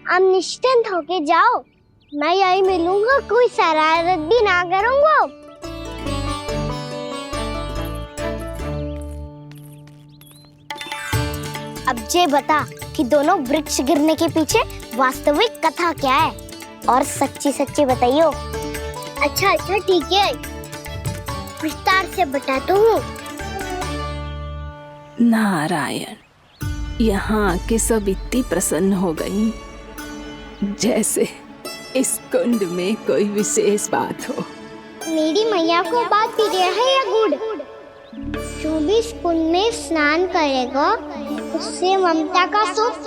आप निश्चिंत होके जाओ, मैं यही मिलूंगा, कोई शरारत भी ना करूंगा। अब ये बता कि दोनों वृक्ष गिरने के पीछे वास्तविक कथा क्या है, और सच्ची सच्ची बताइयो। अच्छा ठीक है, विस्तार से बताता हूँ। नारायण, यहाँ के सब इतनी प्रसन्न हो गई जैसे इस कुंड में कोई विशेष बात हो। मेरी मैया को बात प्रिय है या गुड़? जो भी इस कुंड में स्नान करेगा उससे ममता का सुख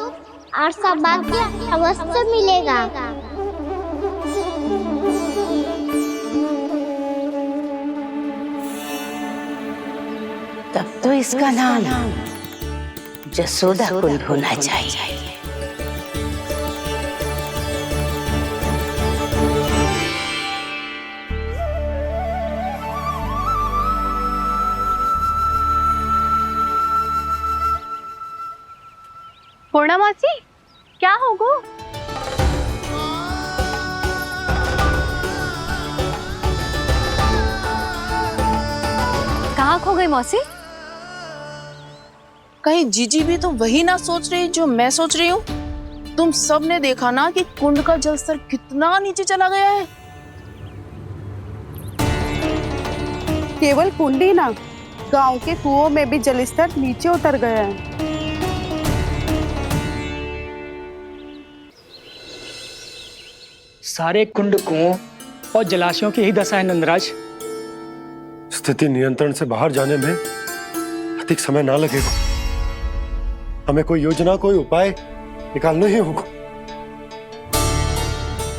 और सौभाग्य अवश्य मिलेगा। तब तो इसका नाम जसोदा कुंड होना चाहिए। पूर्णा मौसी क्या होगो? कहाँ खो गई मौसी? कहीं जीजी भी तो वही ना सोच रही जो मैं सोच रही हूँ? तुम सब ने देखा ना कि कुंड का जलस्तर कितना नीचे चला गया है। केवल कुंड ही ना, गांव के कुओं में भी जलस्तर नीचे उतर गया है। सारे कुंड कुओं और जलाशयों की ही दशा है नंदराज। स्थिति नियंत्रण से बाहर जाने में अधिक समय ना लगेगा। हमें कोई योजना, कोई उपाय निकालना ही होगा।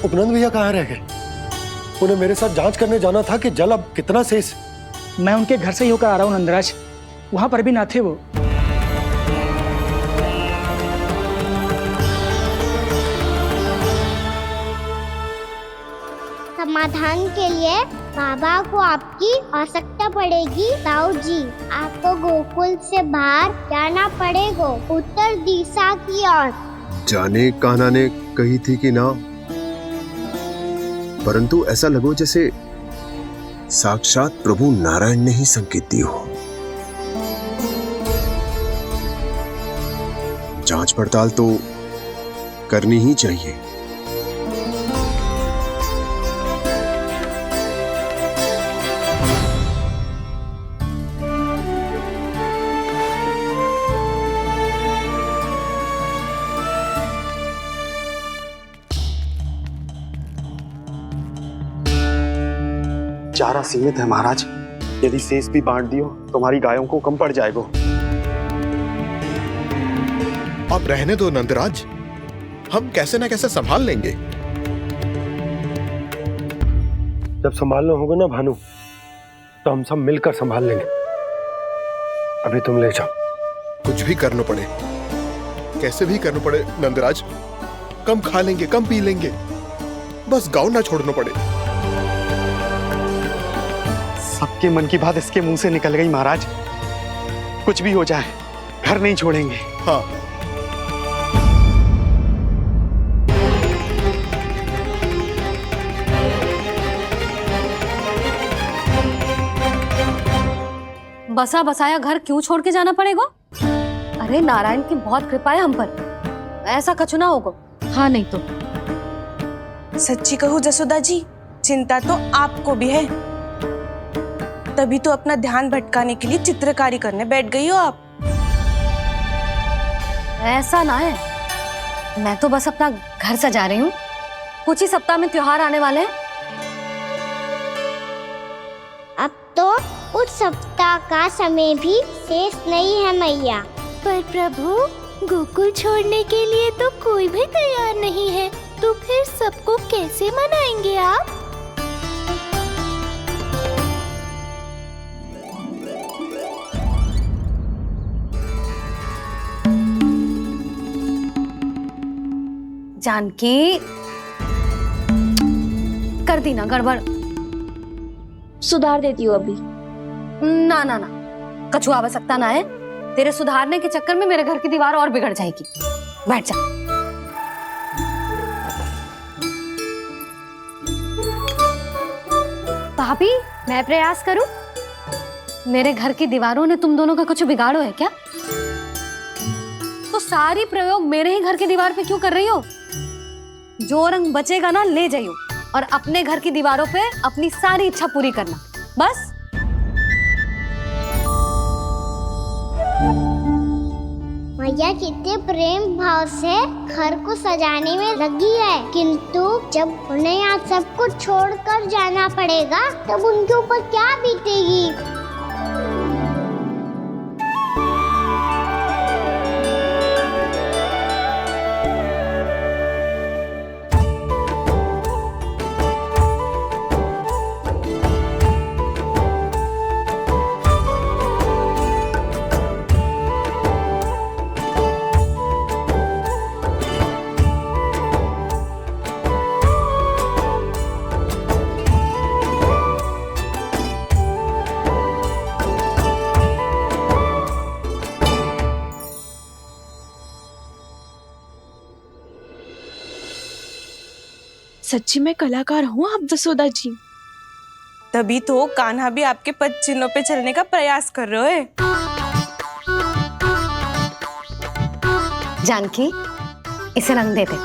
उपनंद भैया कहाँ रह गए? उन्हें मेरे साथ जांच करने जाना था कि जल अब कितना शेष। मैं उनके घर से ही होकर आ रहा हूँ नंदराज, वहां पर भी ना थे वो। समाधान के लिए बाबा को आपकी आवश्यकता पड़ेगी। ताऊ जी, आपको गोकुल से बाहर जाना पड़ेगा, उत्तर दिशा की ओर। जाने कान्हा ने कही थी कि ना, परंतु ऐसा लगो जैसे साक्षात प्रभु नारायण ने ही संकेत दी हो। जांच पड़ताल तो करनी ही चाहिए। चारा सीमित है महाराज, यदि शेष भी बांट दियो तो हमारी गायों को कम पड़ जाएगा। आप रहने दो नंदराज, हम कैसे न कैसे संभाल लेंगे। जब संभालना होगा ना भानु, तो हम सब मिलकर संभाल लेंगे। अभी तुम ले जाओ। कुछ भी करना पड़े, कैसे भी करना पड़े नंदराज, कम खा लेंगे, कम पी लेंगे, बस गाँव ना छोड़ना पड़े। सबके मन की बात इसके मुंह से निकल गई महाराज। कुछ भी हो जाए घर नहीं छोड़ेंगे। हाँ, बसा बसाया घर क्यों छोड़ के जाना पड़ेगा? अरे नारायण की बहुत कृपा है हम पर, ऐसा कछु ना होगा। हाँ नहीं तो सच्ची कहूँ जसोदा जी, चिंता तो आपको भी है, तभी तो अपना ध्यान भटकाने के लिए चित्रकारी करने बैठ गई हो आप। ऐसा ना है, मैं तो बस अपना घर सजा रही हूँ। कुछ ही सप्ताह में त्योहार आने वाले हैं। अब तो उस सप्ताह का समय भी शेष नहीं है मैया। पर प्रभु, गोकुल छोड़ने के लिए तो कोई भी तैयार नहीं है, तो फिर सबको कैसे मनाएंगे आप? जानकी, कर दी ना गड़बड़। सुधार देती हूँ अभी। ना ना ना, कछु आवश्यकता ना है। तेरे सुधारने के चक्कर में मेरे घर की दीवार और बिगड़ जाएगी। बैठ जा। भाभी, मैं प्रयास करूं? मेरे घर की दीवारों ने तुम दोनों का कुछ बिगाड़ो है क्या? तो सारी प्रयोग मेरे ही घर की दीवार पे क्यों कर रही हो? जो रंग बचेगा ना ले जाइयो, और अपने घर की दीवारों पे अपनी सारी इच्छा पूरी करना, बस। मैया कितने प्रेम भाव से घर को सजाने में लगी है, किंतु जब उन्हें यहाँ सब कुछ छोड़कर जाना पड़ेगा तब उनके ऊपर क्या बीतेगी। सच्ची में कलाकार हूँ आप जसोदा जी। तभी तो कान्हा भी आपके पद चिन्हों पे चलने का प्रयास कर रहे है। जानकी, इसे रंग दे दे।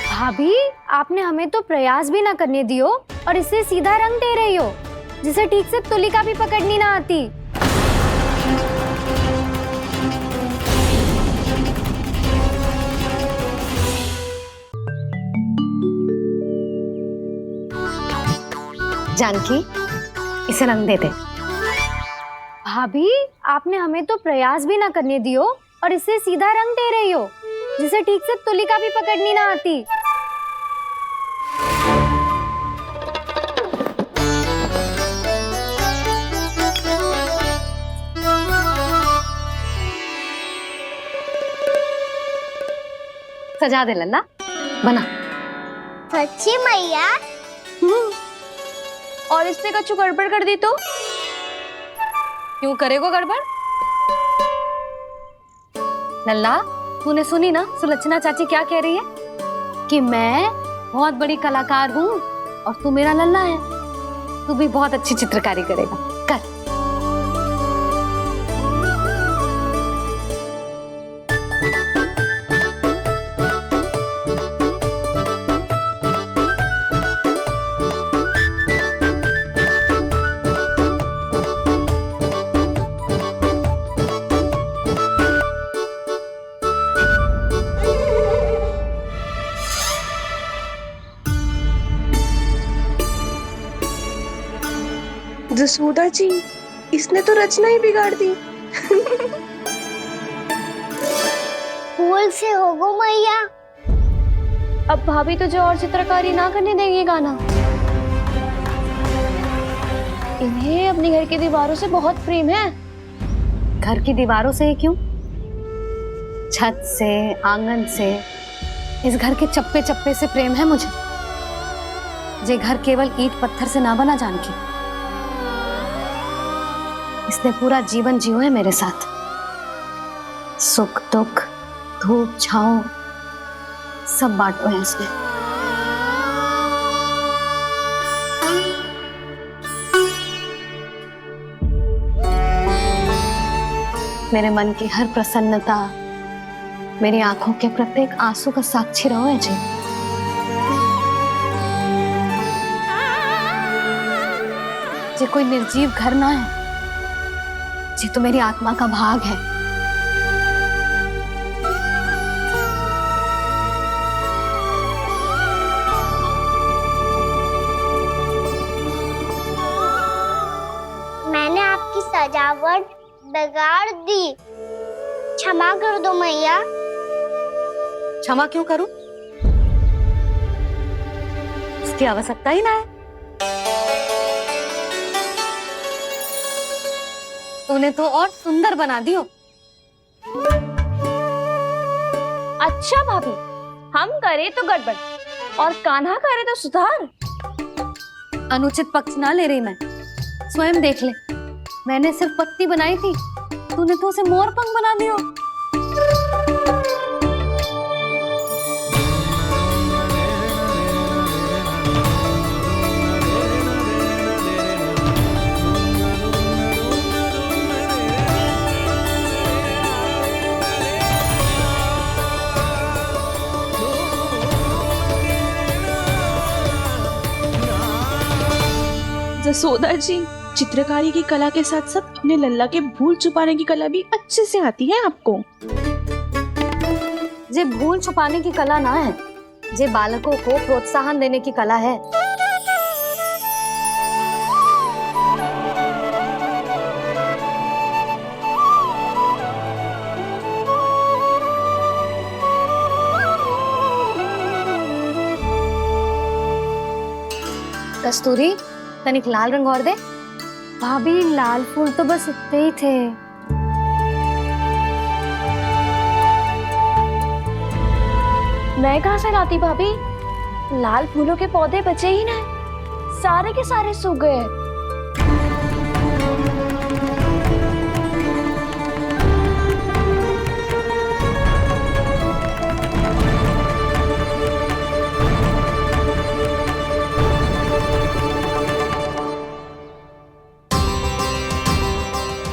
भाभी, आपने हमें तो प्रयास भी ना करने दियो और इसे सीधा रंग दे रही हो, जिसे ठीक से तुलिका भी पकड़नी ना आती। जानकी, इसे रंग दे दे। भाभी, आपने हमें तो प्रयास भी ना करने दियो और इसे सीधा रंग दे रही हो, जिसे ठीक से तुलिका भी पकड़नी ना आती। सजा दे लल्ला, बना। सच्ची मैया? और इसने कछु गड़बड़ कर दी तो? क्यों करेगो गड़बड़? लल्ला, तूने सुनी ना सुलक्षणा चाची क्या कह रही है? कि मैं बहुत बड़ी कलाकार हूँ और तू मेरा लल्ला है। तू भी बहुत अच्छी चित्रकारी करेगा, कर। जसोदा जी, इसने तो रचना ही बिगाड़ दी। फूल से होगो मैया। अब भाभी तुझे और चित्रकारी ना करने देंगे गाना। इन्हें अपने घर की दीवारों से बहुत प्रेम है। घर की दीवारों से ही क्यों? छत से, आंगन से, इस घर के चप्पे चप्पे से प्रेम है मुझे। ये घर केवल ईंट पत्थर से ना बना जानकी। इसने पूरा जीवन जियो है मेरे साथ। सुख दुख, धूप छांव सब बांटो है इसने। मेरे मन की हर प्रसन्नता, मेरी आंखों के प्रत्येक आंसू का साक्षी रहो है जी। ये कोई निर्जीव घर ना है, ये तो मेरी आत्मा का भाग है। मैंने आपकी सजावट बिगाड़ दी, क्षमा कर दो मैया। क्षमा क्यों करूं? इसकी आवश्यकता ही ना है। तूने तो और सुंदर बना दियो। अच्छा भाभी, हम करे तो गड़बड़ और कान्हा करे तो सुधार। अनुचित पक्ष ना ले रही मैं, स्वयं देख ले। मैंने सिर्फ पत्ती बनाई थी, तूने तो उसे मोर पंख बना दियो। जसोदा जी, चित्रकारी की कला के साथ साथ अपने लल्ला के भूल छुपाने की कला भी अच्छे से आती है आपको। ये भूल छुपाने की कला ना है, ये बालकों को प्रोत्साहन देने की कला है। कस्तूरी, तनिक लाल रंग और दे। भाभी, लाल फूल तो बस इतने ही थे। मैं कहाँ से लाती भाभी? लाल फूलों के पौधे बचे ही ना, सारे के सारे सूख गए।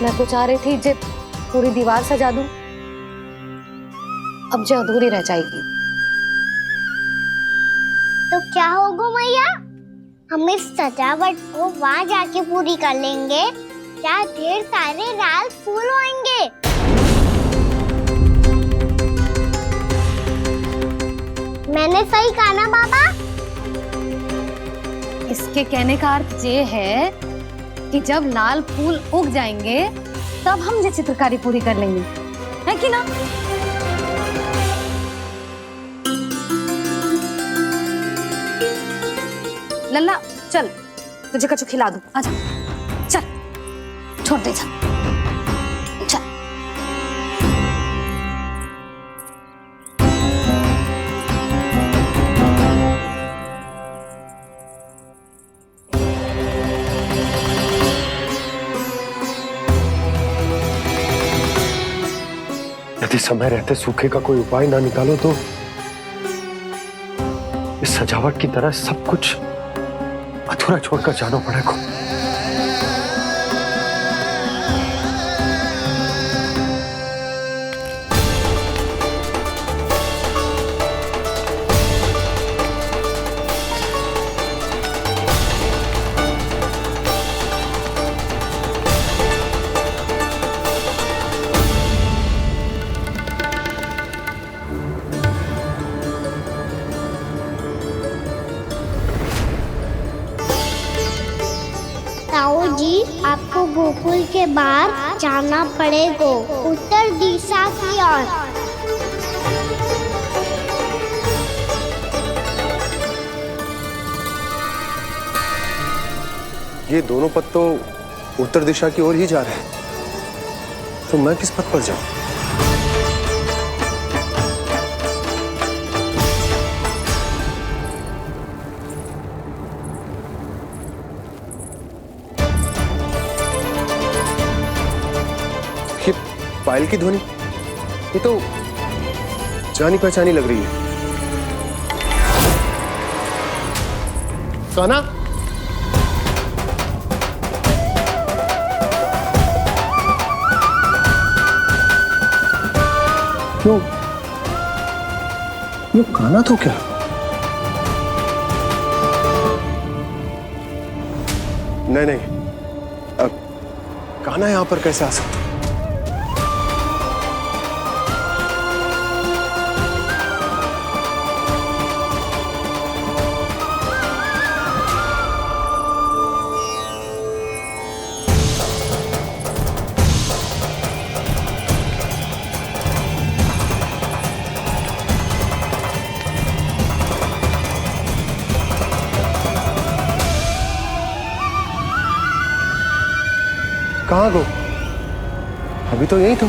मैं तो चाह रही थी जे पूरी दीवार सजा दूं, अब जो अधूरी रह जाएगी। तो क्या होगा मैया, हम इस सजावट को वहाँ जाके पूरी कर लेंगे जहाँ ढेर सारे लाल फूल होंगे। मैंने सही कहा ना बाबा? इसके कहने का अर्थ ये है कि जब लाल फूल उग जाएंगे तब हम ये चित्रकारी पूरी कर लेंगे, है कि ना? लल्ला चल, तुझे कछु खिला दूं, आजा, चल, छोड़ दे, चल। यदि समय रहते सूखे का कोई उपाय ना निकालो तो इस सजावट की तरह सब कुछ अधूरा छोड़कर जाना पड़ेगा। ताऊ जी, आपको गोकुल के बाहर जाना पड़ेगा, उत्तर दिशा की ओर। ये दोनों पथ तो उत्तर दिशा की ओर ही जा रहे हैं, तो मैं किस पथ पर जाऊं? पायल की ध्वनि, ये तो जानी पहचानी लग रही है। कान्हा, क्यों? ये कान्हा तो क्या? नहीं नहीं, अब कान्हा यहां पर कैसे आ सकता? कहाँ गो? अभी तो यही तो।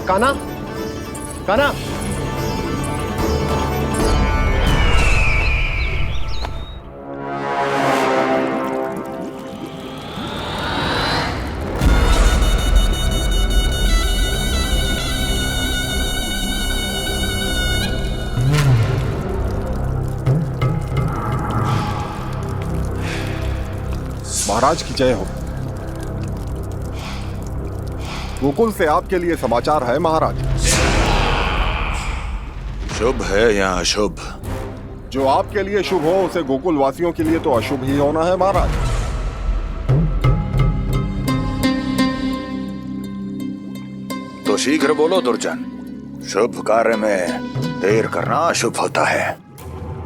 कान्हा, कान्हा, महाराज की जय हो। गोकुल से आपके लिए समाचार है महाराज। शुभ है या अशुभ? जो आपके लिए शुभ हो उसे गोकुल वासियों के लिए तो अशुभ ही होना है महाराज। तो शीघ्र बोलो दुर्जन, शुभ कार्य में देर करना अशुभ होता है।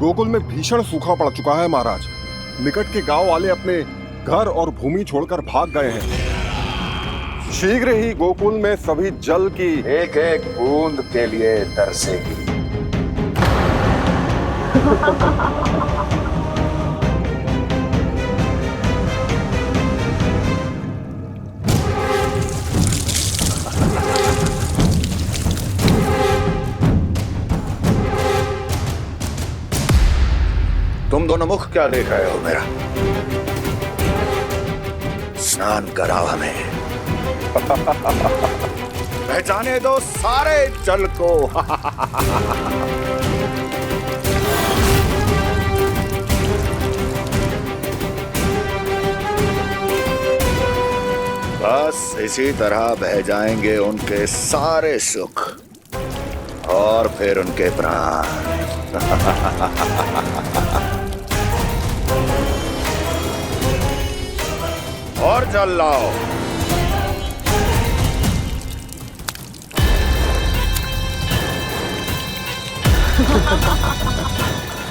गोकुल में भीषण सूखा पड़ चुका है महाराज। निकट के गांव वाले अपने घर और भूमि छोड़कर भाग गए हैं। शीघ्र ही गोकुल में सभी जल की एक एक बूंद के लिए तरसेगी। तुम दोनों मुख क्या देख रहे हो मेरा? स्नान कराओ हमें। पहचाने दो सारे जल को। बस इसी तरह बह जाएंगे उनके सारे सुख और फिर उनके प्राण। और जल लाओ।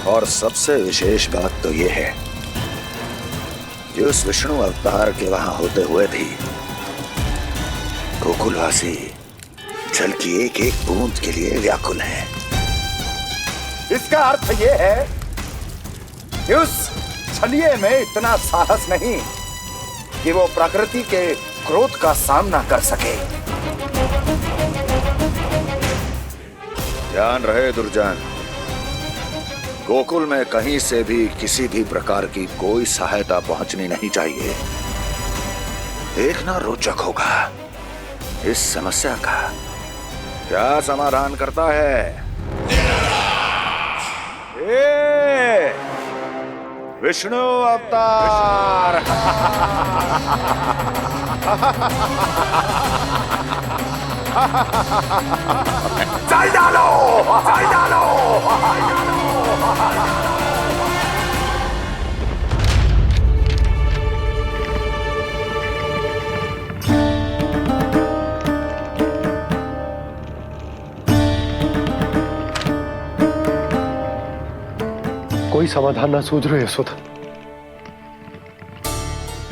और सबसे विशेष बात तो ये है कि उस विष्णु अवतार के वहां होते हुए भी गोकुलवासी जल की एक एक बूंद के लिए व्याकुल हैं। इसका अर्थ ये है कि उस छलिए में इतना साहस नहीं कि वो प्रकृति के क्रोध का सामना कर सके। ध्यान रहे दुर्जन, गोकुल में कहीं से भी किसी भी प्रकार की कोई सहायता पहुंचनी नहीं चाहिए। देखना रोचक होगा इस समस्या का क्या समाधान करता है। ए, विष्णु अवतार। चल डालो, चल डालो। कोई समाधान ना सूझ रहे यशोदा।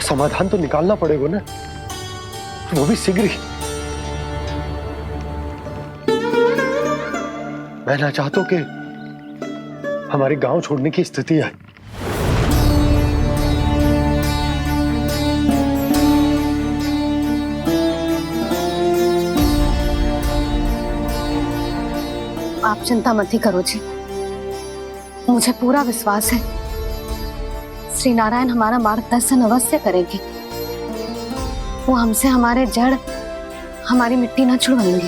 समाधान तो निकालना पड़ेगा ना, वो भी शीघ्र ही। मैं ना चाहता कि हमारे गांव छोड़ने की स्थिति आए। आप चिंता मत ही करो जी, मुझे पूरा विश्वास है श्री नारायण हमारा मार्गदर्शन अवश्य करेंगे। वो हमसे हमारे जड़, हमारी मिट्टी ना छुड़वाएंगे।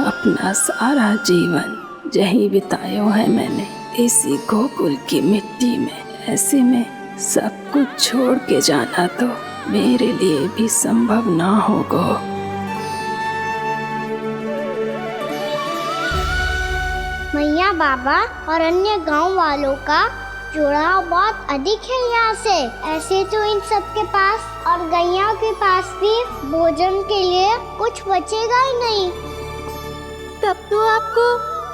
अपना सारा जीवन यही बितायो है मैंने, इसी गोकुल की मिट्टी में। ऐसे में सब कुछ छोड़ के जाना तो मेरे लिए भी संभव ना होगा। मैया, बाबा और अन्य गांव वालों का जुड़ाव बहुत अधिक है यहाँ से। ऐसे तो इन सब के पास और गैया के पास भी भोजन के लिए कुछ बचेगा ही नहीं। तब तो आपको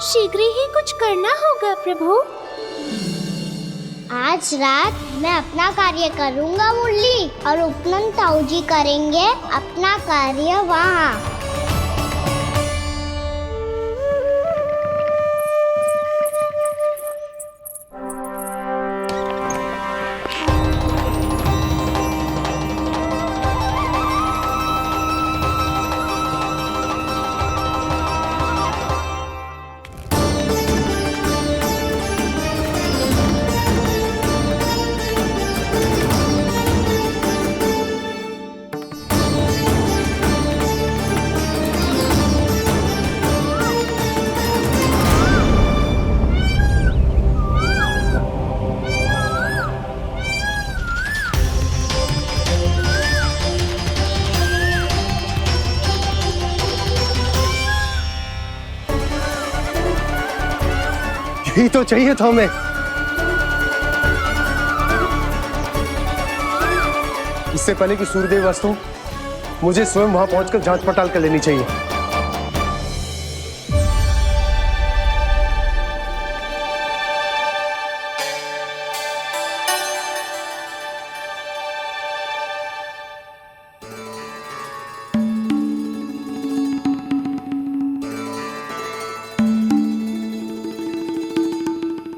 शीघ्र ही कुछ करना होगा प्रभु। आज रात मैं अपना कार्य करूँगा मुरली, और उपनंद ताऊ जी करेंगे अपना कार्य वहाँ। यही तो चाहिए था हमें। इससे पहले कि सूर्यदेव वस्तु, मुझे स्वयं वहां पहुंचकर जांच पड़ताल कर लेनी चाहिए।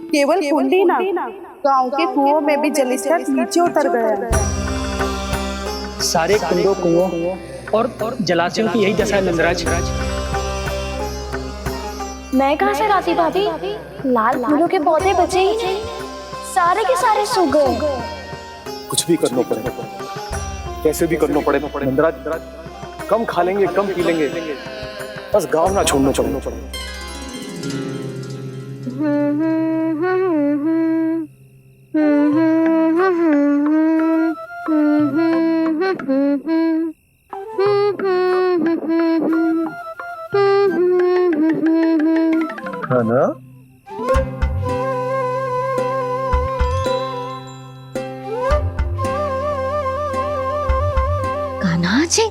केवल कुंडी ना, गांव के कुओं में भी जलस्तर नीचे उतर गया है। सारे कुंडों, कुओं और जलाशयों की यही दशा है नंदराज। मैं कहाँ से लाती भाभी? लाल फूलों के पौधे बचे ही नहीं। सारे के सारे सो गए। कुछ भी करना पड़ेगा, कैसे भी करना पड़ेगा। नंदराज, कम खा लेंगे, कम पी लेंगे, बस गाँव ना छोड़ना चाहिए। है ना? कान्हा जी,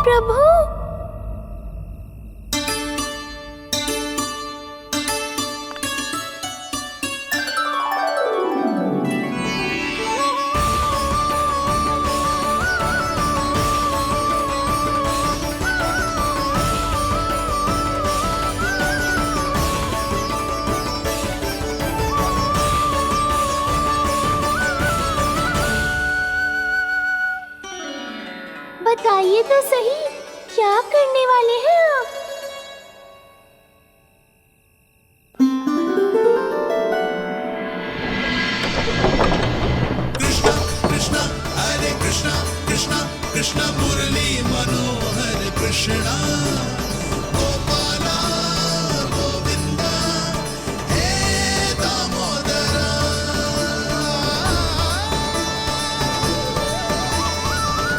प्रभु, बताइए तो सही, क्या करने वाले हैं आप? कृष्णा हरे कृष्णा कृष्णा कृष्णा मुरली मनोहर कृष्णा गोपाला गोविंदा हे दामोदरा।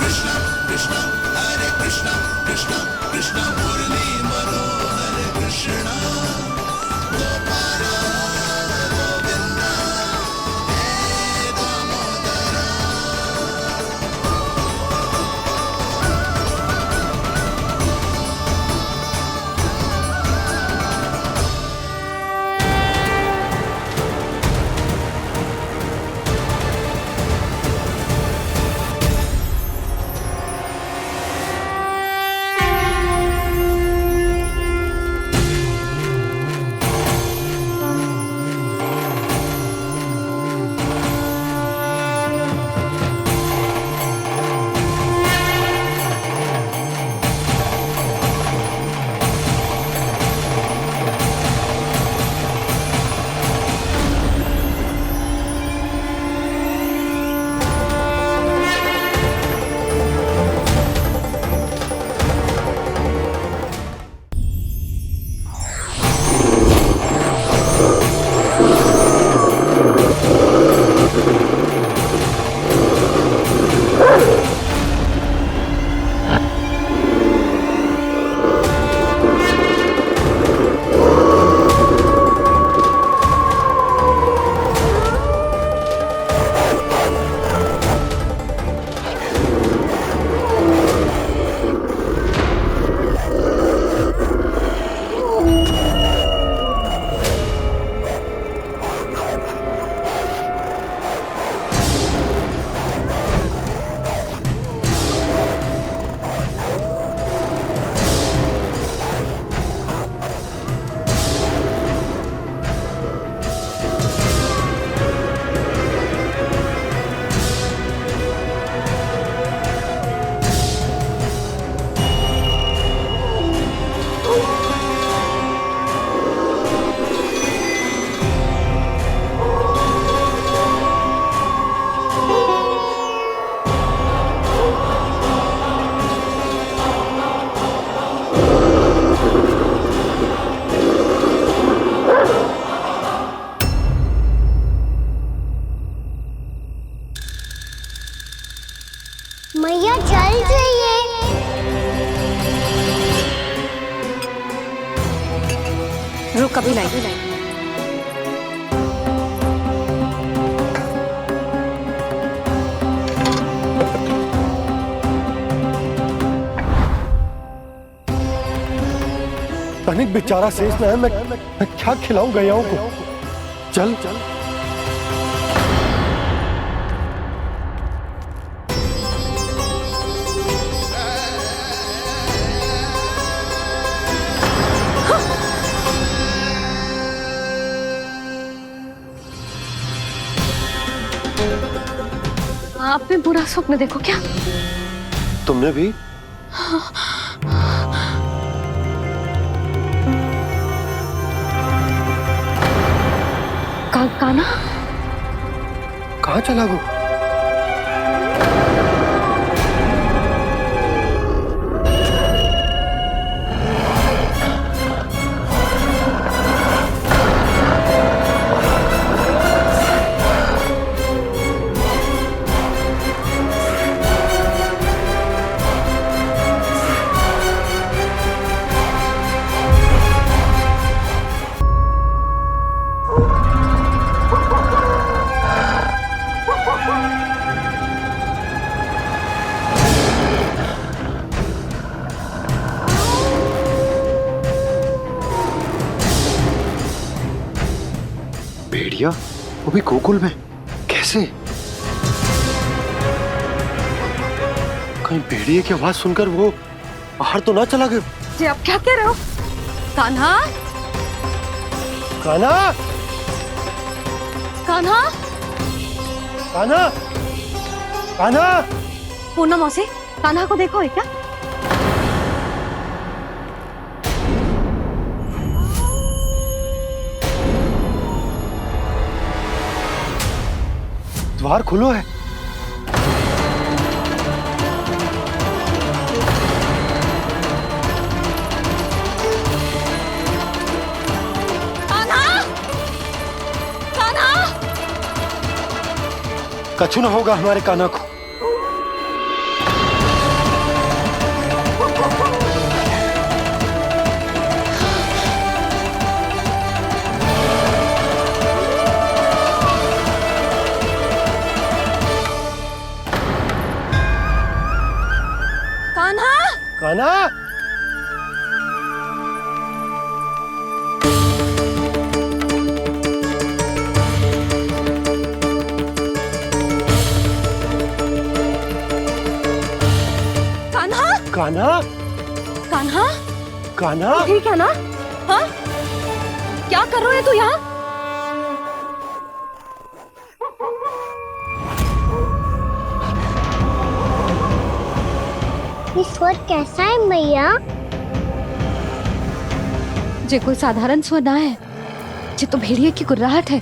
कृष्णा कृष्णा हरे कृष्णा कृष्णा कृष्णा मुरली रुक अभी लाई। तनिक बेचारा शेष में है, मैं क्या खिलाऊं गयाओं को। चल चल आपने बुरा स्वप्न देखो क्या? तुमने भी? काना कहाँ चला वो? भेड़िया वो भी गोकुल में कैसे? कहीं भेड़िए की आवाज सुनकर वो बाहर तो ना चला गया? जी आप क्या कह रहे हो? कान्हा, कान्हा, कान्हा, कान्हा, कान्हा। पूनम मौसी, कान्हा को देखो है क्या? द्वार खुलो है। कान्हा, कान्हा, कछु न होगा हमारे कान्हा को। कान्हा, कान्हा, कान्हा, कान्हा, कान्हा, ठीक है ना? हाँ, क्या कर रहे हो तू यहाँ? ये स्वर कैसा है मैया? जे कोई साधारण स्वर ना है, जे तो भेड़िए की गुर्राहट है।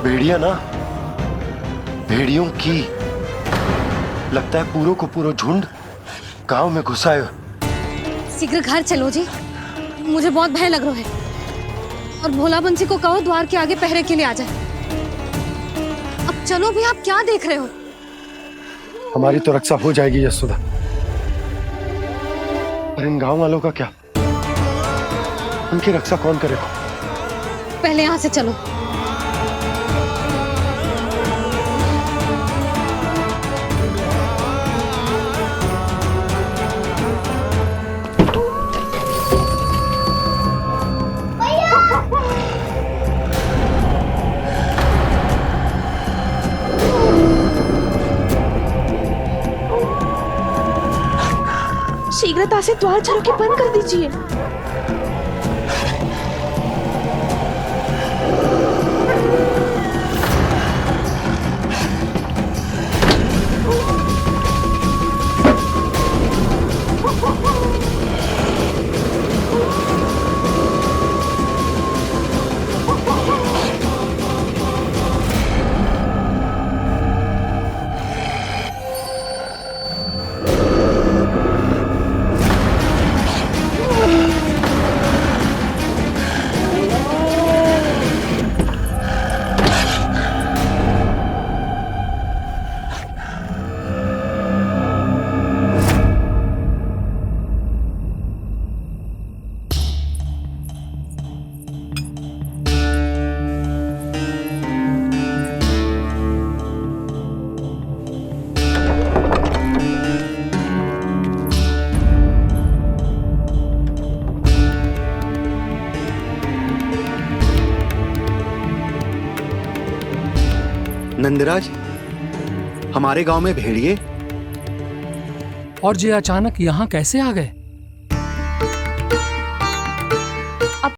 भेड़िया ना, भेड़ियों की लगता है पूरों को पूरा झुंड गांव में घुसा है। शीघ्र घर चलो जी, मुझे बहुत भय लग रहा है। और भोला बंसी को कहो द्वार के आगे पहरे के लिए आ जाए। अब चलो भी, आप क्या देख रहे हो? हमारी तो रक्षा हो जाएगी यशोदा, पर इन गांव वालों का क्या? उनकी रक्षा कौन करेगा? पहले यहाँ से चलो। शीघ्रता से द्वार चारों के बंद कर दीजिए। नंदराज, हमारे गांव में भेड़िए और ये अचानक यहाँ कैसे आ गए?